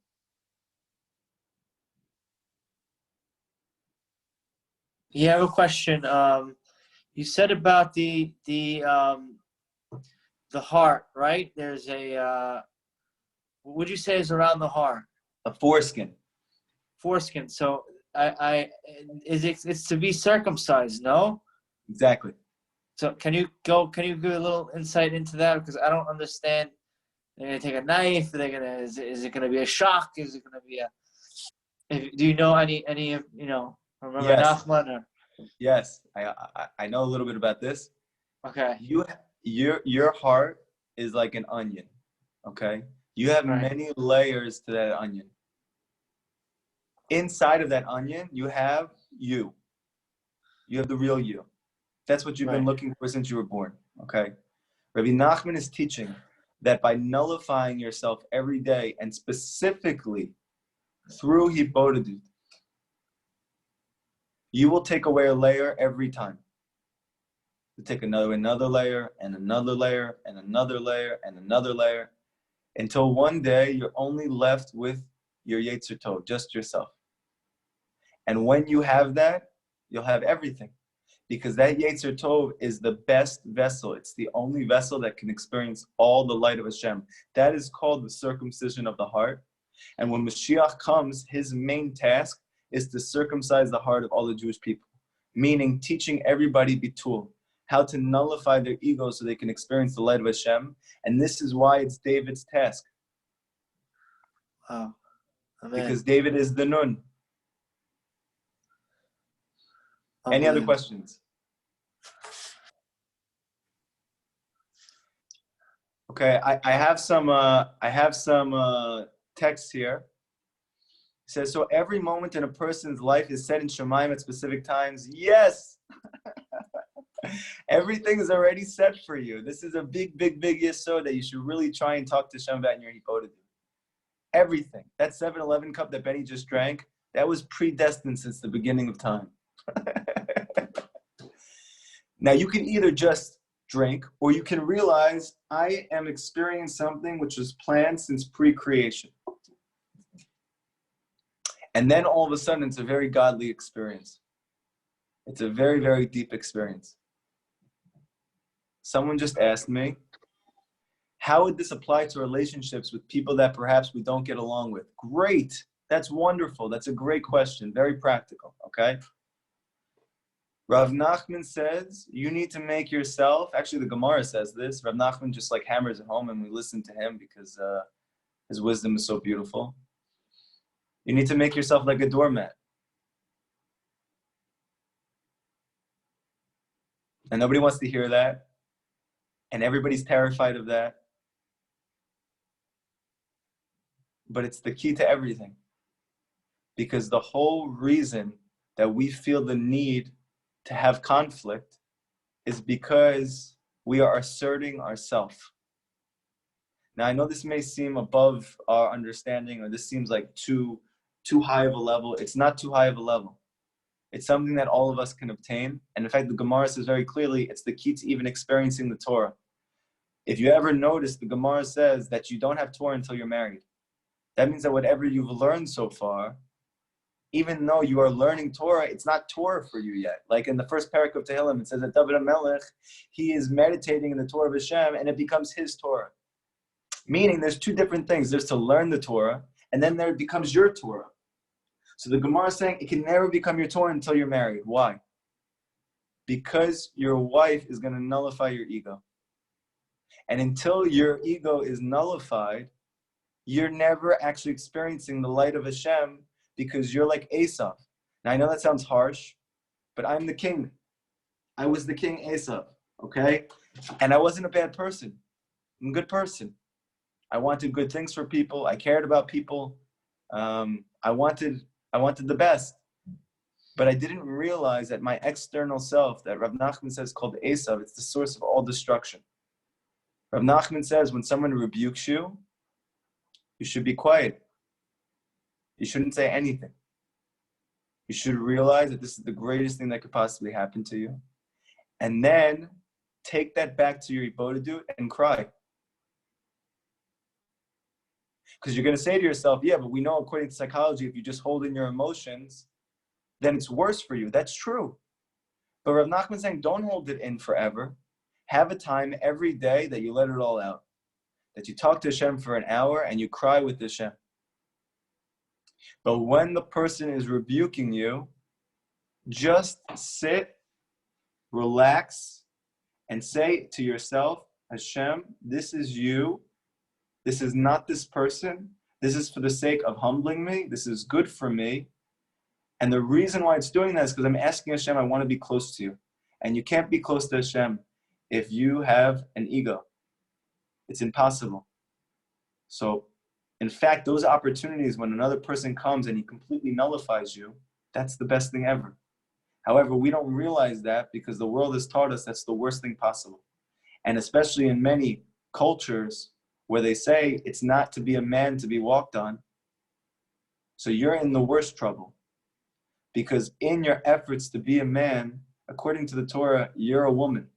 You have a question. You said about the heart, right? There's a what would you say is around the heart? A foreskin. Foreskin. So it's to be circumcised, no? Exactly. So can you give a little insight into that? Because I don't understand. They're gonna take a knife. Is it gonna be a shock? Is it gonna be do you know any of from Rabbi Nachman or? Yes, I know a little bit about this. Okay. Your heart is like an onion. Okay. You have many layers to that onion. Inside of that onion, you have you. You have the real you. That's what you've been Right. looking for since you were born, okay? Rabbi Nachman is teaching that by nullifying yourself every day, and specifically through Hibodedut, you will take away a layer every time. You take another layer, and another layer, and another layer, and another layer, until one day you're only left with your Yetzer Tov, just yourself. And when you have that, you'll have everything. Because that Yetzer Tov is the best vessel. It's the only vessel that can experience all the light of Hashem. That is called the circumcision of the heart. And when Mashiach comes, his main task is to circumcise the heart of all the Jewish people. Meaning teaching everybody bitul, how to nullify their ego so they can experience the light of Hashem. And this is why it's David's task. Wow. Amen. Because David is the Nun. Any other questions? Okay, I have some text here. It says, so every moment in a person's life is set in Shemaim at specific times. Yes! Everything is already set for you. This is a big yesod that you should really try and talk to Hashem about in your Hibodedut. Everything. That 7-Eleven cup that Benny just drank, that was predestined since the beginning of time. Now you can either just drink, or you can realize I am experiencing something which was planned since pre-creation. And then all of a sudden it's a very godly experience. It's a very deep experience. Someone just asked me, how would this apply to relationships with people that perhaps we don't get along with? Great. That's wonderful. That's a great question. Very practical, okay? Rav Nachman says, you need to make yourself, actually the Gemara says this, Rav Nachman just like hammers it home and we listen to him because his wisdom is so beautiful. You need to make yourself like a doormat. And nobody wants to hear that. And everybody's terrified of that. But it's the key to everything. Because the whole reason that we feel the need to have conflict is because we are asserting ourselves. Now, I know this may seem above our understanding, or this seems like too high of a level. It's not too high of a level. It's something that all of us can obtain. And in fact, the Gemara says very clearly, it's the key to even experiencing the Torah. If you ever notice, the Gemara says that you don't have Torah until you're married. That means that whatever you've learned so far, even though you are learning Torah, it's not Torah for you yet. Like in the first parak of Tehillim, it says that David HaMelech, he is meditating in the Torah of Hashem, and it becomes his Torah. Meaning there's two different things. There's to learn the Torah, and then there becomes your Torah. So the Gemara is saying it can never become your Torah until you're married. Why? Because your wife is going to nullify your ego. And until your ego is nullified, you're never actually experiencing the light of Hashem, because you're like Esav. Now I know that sounds harsh, but I'm the king. I was the king Esav, okay? And I wasn't a bad person. I'm a good person. I wanted good things for people. I cared about people. I wanted the best. But I didn't realize that my external self, that Rav Nachman says called Esav, it's the source of all destruction. Rav Nachman says when someone rebukes you, you should be quiet. You shouldn't say anything. You should realize that this is the greatest thing that could possibly happen to you. And then take that back to your Hibodedut and cry. Because you're going to say to yourself, yeah, but we know according to psychology, if you just hold in your emotions, then it's worse for you. That's true. But Rav Nachman is saying, don't hold it in forever. Have a time every day that you let it all out. That you talk to Hashem for an hour and you cry with Hashem. But when the person is rebuking you, just sit, relax, and say to yourself, Hashem, this is you. This is not this person. This is for the sake of humbling me. This is good for me. And the reason why it's doing that is because I'm asking Hashem, I want to be close to you. And you can't be close to Hashem if you have an ego. It's impossible. So, in fact, those opportunities when another person comes and he completely nullifies you, that's the best thing ever. However, we don't realize that because the world has taught us that's the worst thing possible. And especially in many cultures where they say it's not to be a man to be walked on. So you're in the worst trouble. Because in your efforts to be a man, according to the Torah, you're a woman.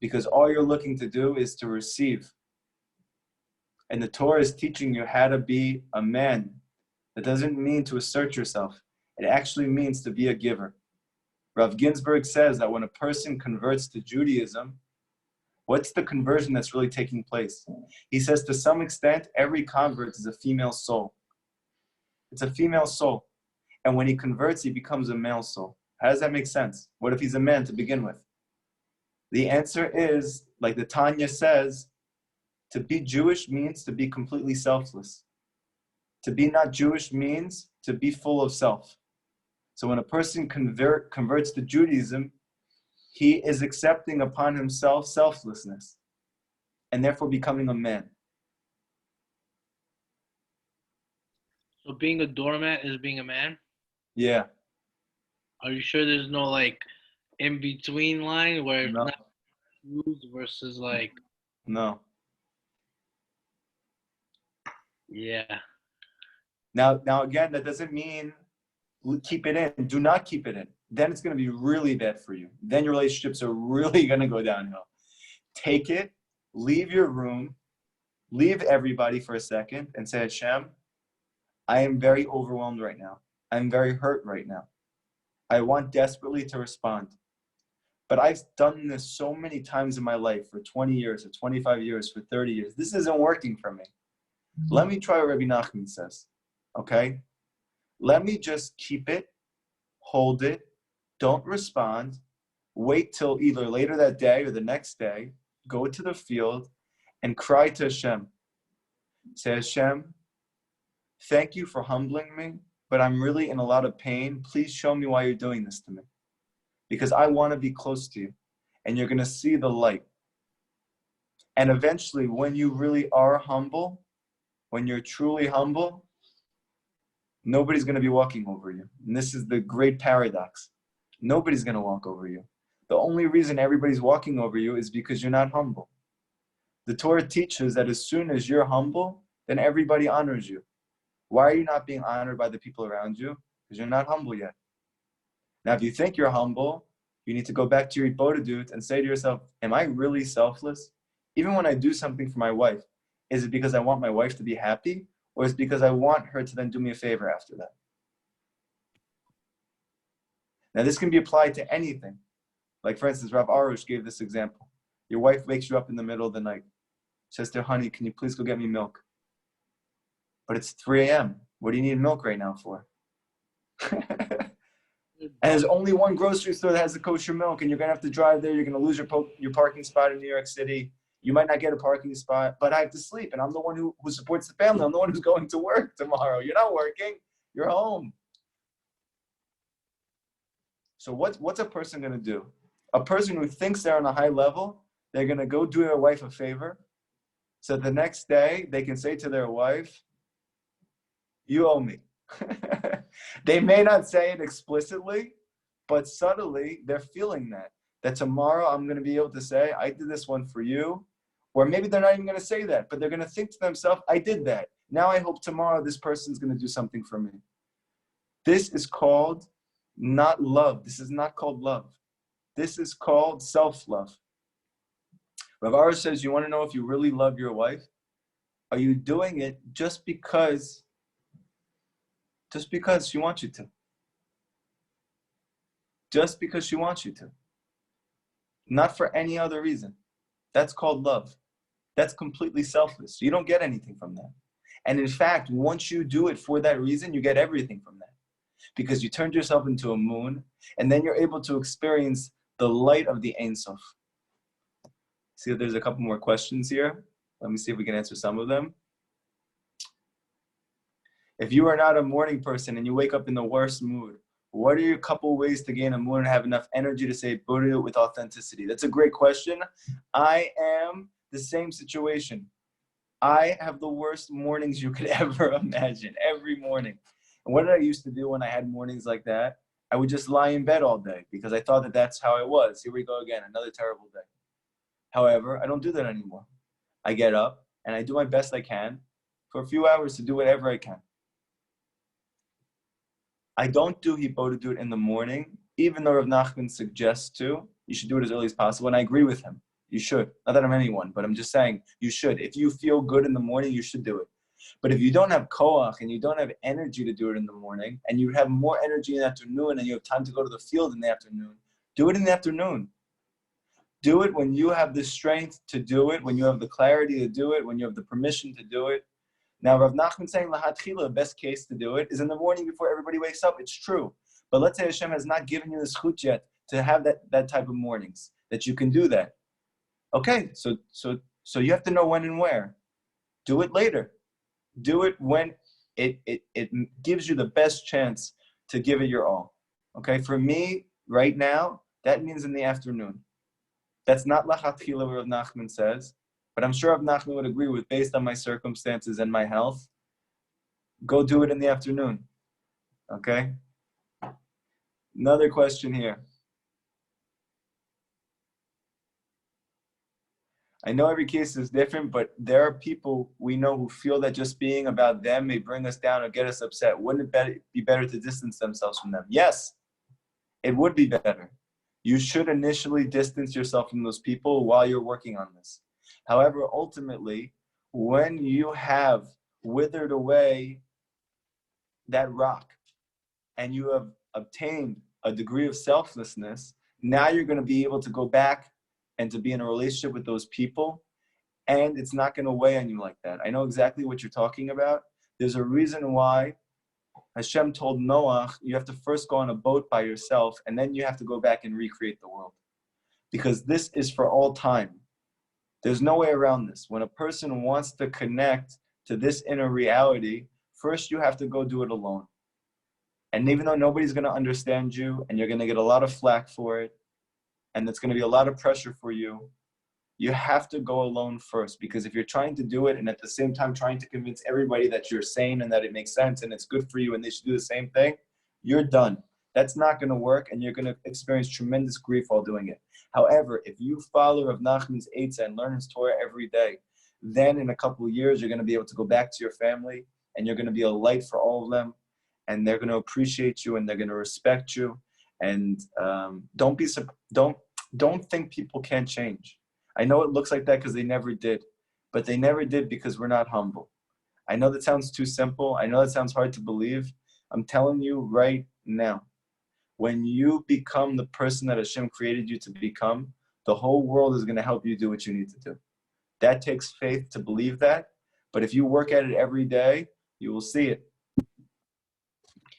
Because all you're looking to do is to receive. And the Torah is teaching you how to be a man. That doesn't mean to assert yourself. It actually means to be a giver. Rav Ginsburg says that when a person converts to Judaism, what's the conversion that's really taking place? He says to some extent, every convert is a female soul. It's a female soul. And when he converts, he becomes a male soul. How does that make sense? What if he's a man to begin with? The answer is, like the Tanya says, to be Jewish means to be completely selfless. To be not Jewish means to be full of self. So when a person converts to Judaism, he is accepting upon himself selflessness and therefore becoming a man. So being a doormat is being a man? Yeah. Are you sure there's no like in between line where it's No. not used versus like? No. Yeah. Now again, that doesn't mean keep it in. Do not keep it in. Then it's going to be really bad for you. Then your relationships are really going to go downhill. Take it, leave your room, leave everybody for a second and say, Hashem, I am very overwhelmed right now. I'm very hurt right now. I want desperately to respond. But I've done this so many times in my life for 20 years, for 25 years, for 30 years. This isn't working for me. Let me try what Rabbi Nachman says, okay? Let me just keep it, hold it, don't respond, wait till either later that day or the next day, go to the field and cry to Hashem. Say, Hashem, thank you for humbling me, but I'm really in a lot of pain. Please show me why you're doing this to me. Because I want to be close to you, and you're going to see the light. And eventually, when you really are humble, when you're truly humble, nobody's going to be walking over you. And this is the great paradox. Nobody's going to walk over you. The only reason everybody's walking over you is because you're not humble. The Torah teaches that as soon as you're humble, then everybody honors you. Why are you not being honored by the people around you? Because you're not humble yet. Now, if you think you're humble, you need to go back to your Bodhidut and say to yourself, am I really selfless? Even when I do something for my wife, is it because I want my wife to be happy? Or is it because I want her to then do me a favor after that? Now, this can be applied to anything. Like, for instance, Rav Arush gave this example. Your wife wakes you up in the middle of the night. Says to her, honey, can you please go get me milk? But it's 3 a.m. What do you need milk right now for? And there's only one grocery store that has the kosher milk, and you're going to have to drive there. You're going to lose your parking spot in New York City. You might not get a parking spot, but I have to sleep, and I'm the one who supports the family. I'm the one who's going to work tomorrow. You're not working. You're home. So what's a person going to do? A person who thinks they're on a high level, they're going to go do their wife a favor. So the next day, they can say to their wife, you owe me. They may not say it explicitly, but subtly, they're feeling that tomorrow I'm going to be able to say, I did this one for you. Or maybe they're not even going to say that, but they're going to think to themselves, I did that. Now I hope tomorrow this person's going to do something for me. This is called not love. This is not called love. This is called self-love. Rav Arush says, you want to know if you really love your wife? Are you doing it just because she wants you to? Just because she wants you to. Not for any other reason. That's called love. That's completely selfless. You don't get anything from that. And in fact, once you do it for that reason, you get everything from that. Because you turned yourself into a moon, and then you're able to experience the light of the Ein Sof. See if there's a couple more questions here. Let me see if we can answer some of them. If you are not a morning person and you wake up in the worst mood, what are your couple ways to gain a mood and have enough energy to say Buddha with authenticity? That's a great question. I am the same situation. I have the worst mornings you could ever imagine, every morning. And what did I used to do when I had mornings like that? I would just lie in bed all day because I thought that that's how I was. Here we go again, another terrible day. However, I don't do that anymore. I get up and I do my best I can for a few hours to do whatever I can. I don't do Hibodedut in the morning, even though Rav Nachman suggests to. You should do it as early as possible, and I agree with him. You should. Not that I'm anyone, but I'm just saying you should. If you feel good in the morning, you should do it. But if you don't have koach and you don't have energy to do it in the morning, and you have more energy in the afternoon and you have time to go to the field in the afternoon, do it in the afternoon. Do it when you have the strength to do it, when you have the clarity to do it, when you have the permission to do it. Now, Rav Nachman saying lahatchila, the best case to do it is in the morning before everybody wakes up. It's true. But let's say Hashem has not given you the zchut yet to have that type of mornings, that you can do that. Okay, so you have to know when and where. Do it later. Do it when it gives you the best chance to give it your all. Okay, for me, right now, that means in the afternoon. That's not lachatchila what Rav Nachman says, but I'm sure Rav Nachman would agree with, based on my circumstances and my health, go do it in the afternoon. Okay? Another question here. I know every case is different, but there are people we know who feel that just being about them may bring us down or get us upset. Wouldn't it be better to distance themselves from them? Yes, it would be better. You should initially distance yourself from those people while you're working on this. However, ultimately, when you have withered away that rock and you have obtained a degree of selflessness, now you're going to be able to go back and to be in a relationship with those people, and it's not going to weigh on you like that. I know exactly what you're talking about. There's a reason why Hashem told Noah, you have to first go on a boat by yourself, and then you have to go back and recreate the world. Because this is for all time. There's no way around this. When a person wants to connect to this inner reality, first you have to go do it alone. And even though nobody's going to understand you, and you're going to get a lot of flack for it, and it's going to be a lot of pressure for you, you have to go alone first. Because if you're trying to do it and at the same time trying to convince everybody that you're sane and that it makes sense and it's good for you and they should do the same thing, you're done. That's not going to work, and you're going to experience tremendous grief while doing it. However, if you follow Rav Nachman's Eitzah and learn his Torah every day, then in a couple of years, you're going to be able to go back to your family, and you're going to be a light for all of them, and they're going to appreciate you, and they're going to respect you. And don't think people can't change. I know it looks like that because they never did, but they never did because we're not humble. I know that sounds too simple. I know that sounds hard to believe. I'm telling you right now, when you become the person that Hashem created you to become, the whole world is going to help you do what you need to do. That takes faith to believe that, but if you work at it every day, you will see it.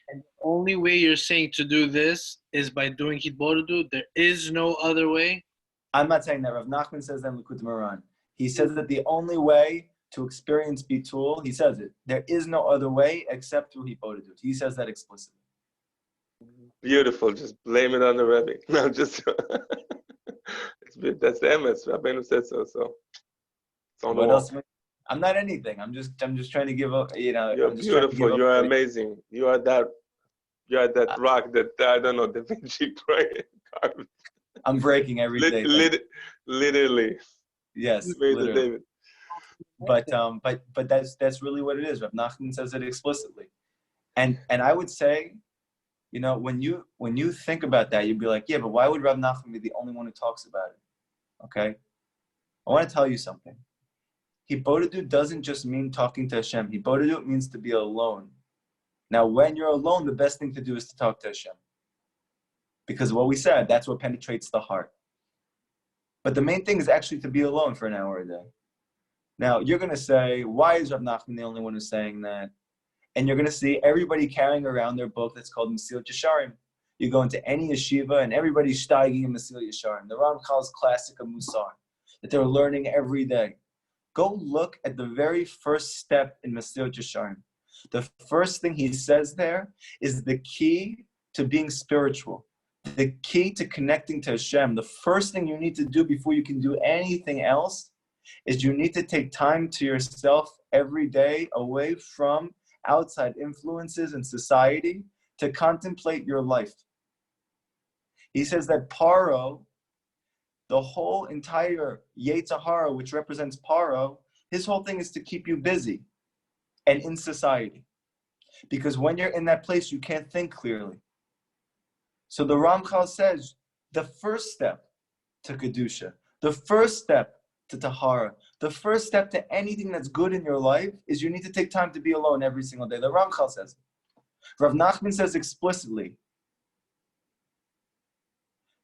And the only way you're saying to do this is by doing Hibodedut. There is no other way. I'm not saying that. Rav Nachman says that in Likutey Moharan. He says that the only way to experience Bitul, he says it, there is no other way except through Hibodedut. He says that explicitly. Beautiful. Just blame it on the Rabbi. No, just that's the emes. Rabbeinu said so. So it's on the What wall. else? I'm not anything. I'm just trying to give up. You're beautiful. You are amazing. You are that rock that I don't know, Da Vinci carved. I'm breaking every day. Literally. Yes. Literally. David. But that's really what it is. Rav Nachman says it explicitly, and I would say, when you think about that, you'd be like, yeah, but why would Rav Nachman be the only one who talks about it? Okay, I want to tell you something. Hibodedut doesn't just mean talking to Hashem. Hibodedut means to be alone. Now, when you're alone, the best thing to do is to talk to Hashem. Because of what we said, that's what penetrates the heart. But the main thing is actually to be alone for an hour a day. Now, you're going to say, why is Rav Nachman the only one who's saying that? And you're going to see everybody carrying around their book that's called Mesilat Yesharim. You go into any yeshiva and everybody's steiging in Mesilat Yesharim. The Ramchal's classic of Musar that they're learning every day. Go look at the very first step in Mesilat Yesharim. The first thing he says there is the key to being spiritual. The key to connecting to Hashem. The first thing you need to do before you can do anything else is you need to take time to yourself every day away from outside influences in society to contemplate your life. He says that Paro, the whole entire Yetzer Hara, which represents Paro, his whole thing is to keep you busy and in society. Because when you're in that place, you can't think clearly. So the Ramchal says, the first step to Kedusha, the first step to Tahara, the first step to anything that's good in your life is you need to take time to be alone every single day. The Ramchal says. Rav Nachman says explicitly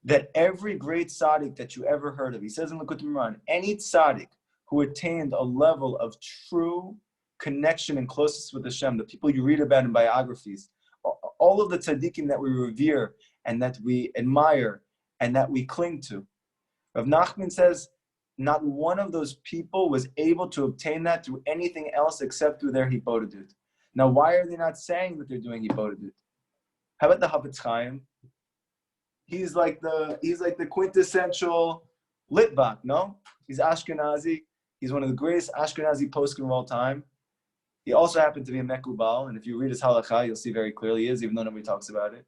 that every great tzaddik that you ever heard of, he says in Likutey Moharan, any tzaddik who attained a level of true connection and closeness with Hashem, the people you read about in biographies, all of the tzaddikim that we revere and that we admire and that we cling to, Rav Nachman says not one of those people was able to obtain that through anything else except through their hibodedut. Now, why are they not saying that they're doing hibodedut? How about the Hafetz Chaim? He's like the quintessential Litvak, no? He's Ashkenazi. He's one of the greatest Ashkenazi poskim of all time. He also happened to be a Mekubal, and if you read his halakha, you'll see very clearly he is, even though nobody talks about it.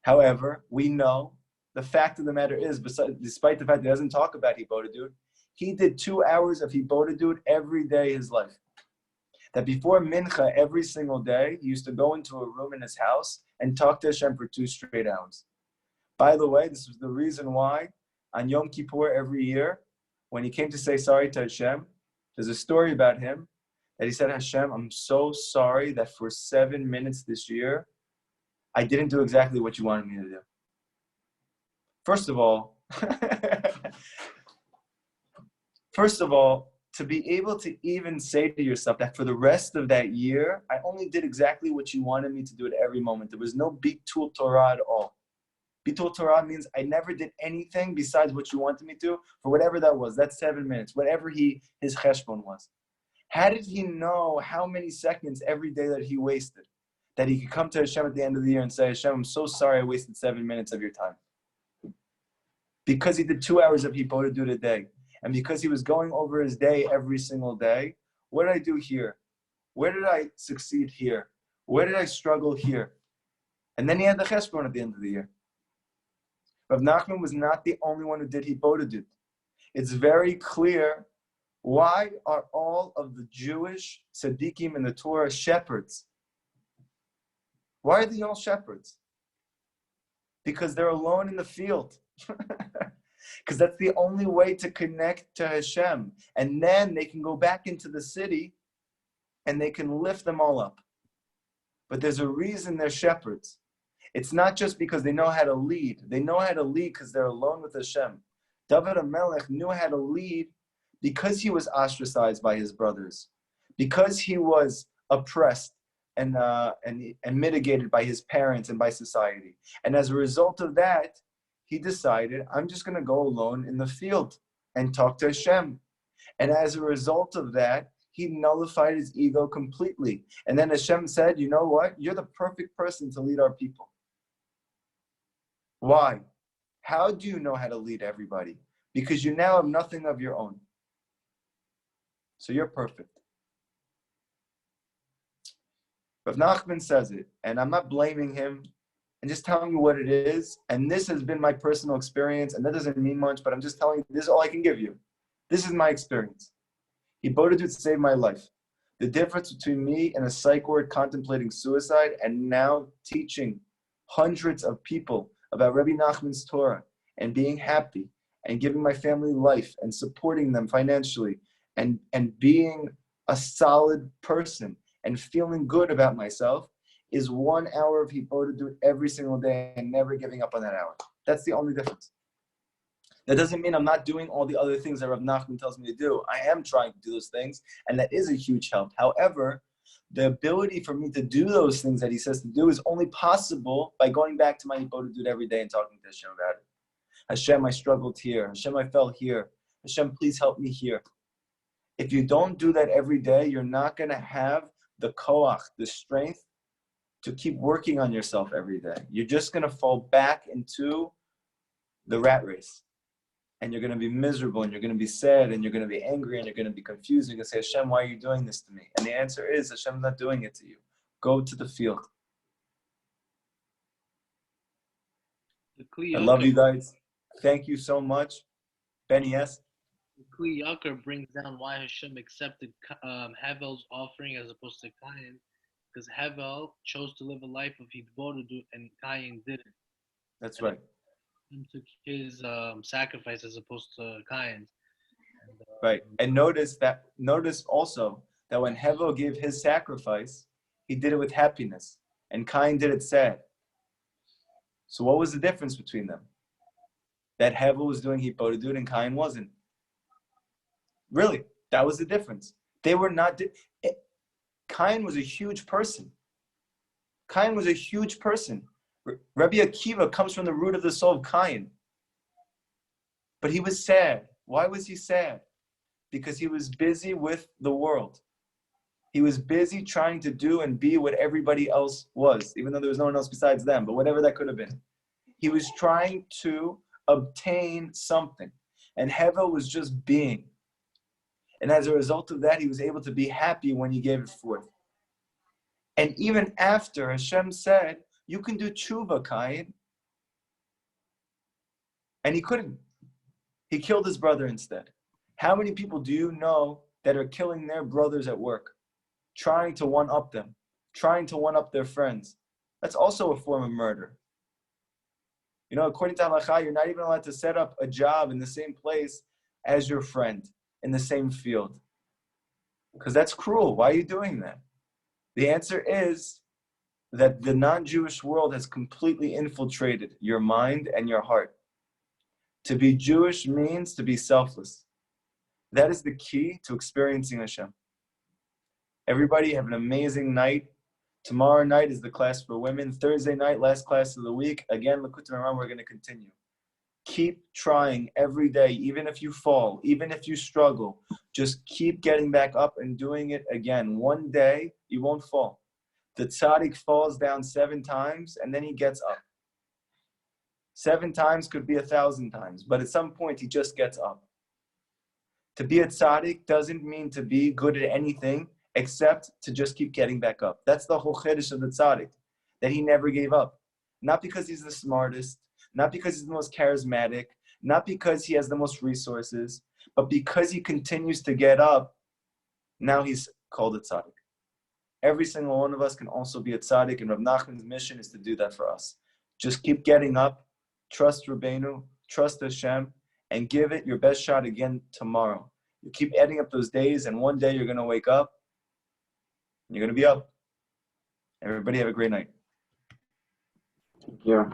However, we know the fact of the matter is, despite the fact that he doesn't talk about hibodedut, he did 2 hours of hibodedut every day of his life. That before mincha every single day, he used to go into a room in his house and talk to Hashem for 2 straight hours. By the way, this was the reason why on Yom Kippur every year, when he came to say sorry to Hashem, there's a story about him that he said, Hashem, I'm so sorry that for 7 minutes this year, I didn't do exactly what you wanted me to do. First of all, to be able to even say to yourself that for the rest of that year, I only did exactly what you wanted me to do at every moment. There was no bitul Torah at all. Bitul Torah means I never did anything besides what you wanted me to for whatever that was. That's 7 minutes, whatever his cheshbon was. How did he know how many seconds every day that he wasted? That he could come to Hashem at the end of the year and say, Hashem, I'm so sorry I wasted 7 minutes of your time. Because he did 2 hours of hibodedut a day. And because he was going over his day every single day, what did I do here? Where did I succeed here? Where did I struggle here? And then he had the cheshbon at the end of the year. Rav Nachman was not the only one who did hibodedut. It's very clear why are all of the Jewish tzaddikim in the Torah shepherds? Why are they all shepherds? Because they're alone in the field. Because that's the only way to connect to Hashem. And then they can go back into the city and they can lift them all up. But there's a reason they're shepherds. It's not just because they know how to lead. They know how to lead because they're alone with Hashem. David HaMelech knew how to lead because he was ostracized by his brothers, because he was oppressed and mitigated by his parents and by society. And as a result of that, he decided, I'm just going to go alone in the field and talk to Hashem. And as a result of that, he nullified his ego completely. And then Hashem said, you know what? You're the perfect person to lead our people. Why? How do you know how to lead everybody? Because you now have nothing of your own. So you're perfect. Rav Nachman says it, and I'm not blaming him. And just telling you what it is, and this has been my personal experience, and that doesn't mean much, but I'm just telling you, this is all I can give you. This is my experience. Hibodedut saved my life. The difference between me and a psych ward contemplating suicide and now teaching hundreds of people about Rabbi Nachman's Torah and being happy and giving my family life and supporting them financially and being a solid person and feeling good about myself is 1 hour of hibodedut every single day and never giving up on that hour. That's the only difference. That doesn't mean I'm not doing all the other things that Rav Nachman tells me to do. I am trying to do those things, and that is a huge help. However, the ability for me to do those things that he says to do is only possible by going back to my hibodedut every day and talking to Hashem about it. Hashem, I struggled here. Hashem, I fell here. Hashem, please help me here. If you don't do that every day, you're not going to have the koach, the strength, to keep working on yourself every day. You're just going to fall back into the rat race. And you're going to be miserable, and you're going to be sad, and you're going to be angry, and you're going to be confused. You're going to say, Hashem, why are you doing this to me? And the answer is, Hashem's not doing it to you. Go to the field. The Kli I love Yakar- you guys. Thank you so much. Benny, yes? the Kli Yakar brings down why Hashem accepted Havel's offering as opposed to Cain, because Havel chose to live a life of Hidborudu and Cain didn't. That's And right. He took his sacrifice as opposed to Cain's. And, Right. And notice also that when Hevel gave his sacrifice, he did it with happiness. And Cain did it sad. So what was the difference between them? That Hevel was doing Hipodadut and Cain wasn't. Really, that was the difference. They were not. Cain was a huge person. Cain was a huge person. Rabbi Akiva comes from the root of the soul of Cain. But he was sad. Why was he sad? Because he was busy with the world. He was busy trying to do and be what everybody else was, even though there was no one else besides them, but whatever that could have been. He was trying to obtain something. And Hevel was just being. And as a result of that, he was able to be happy when he gave it forth. And even after Hashem said, you can do tshuva, Cain. And he couldn't. He killed his brother instead. How many people do you know that are killing their brothers at work, trying to one-up them, trying to one-up their friends? That's also a form of murder. You know, according to halakha, you're not even allowed to set up a job in the same place as your friend, in the same field. Because that's cruel. Why are you doing that? The answer is that the non-Jewish world has completely infiltrated your mind and your heart. To be Jewish means to be selfless. That is the key to experiencing Hashem. Everybody have an amazing night. Tomorrow night is the class for women. Thursday night, last class of the week. Again, Likutey Moharan, we're going to continue. Keep trying every day, even if you fall, even if you struggle. Just keep getting back up and doing it again. One day, you won't fall. The tzaddik falls down 7 times, and then he gets up. 7 times could be 1,000 times, but at some point, he just gets up. To be a tzaddik doesn't mean to be good at anything except to just keep getting back up. That's the whole chiddush of the tzaddik, that he never gave up. Not because he's the smartest, not because he's the most charismatic, not because he has the most resources, but because he continues to get up, now he's called a tzaddik. Every single one of us can also be a tzaddik, and Rav Nachman's mission is to do that for us. Just keep getting up, trust Rabbeinu, trust Hashem, and give it your best shot again tomorrow. You keep adding up those days, and one day you're going to wake up, and you're going to be up. Everybody have a great night. Yeah.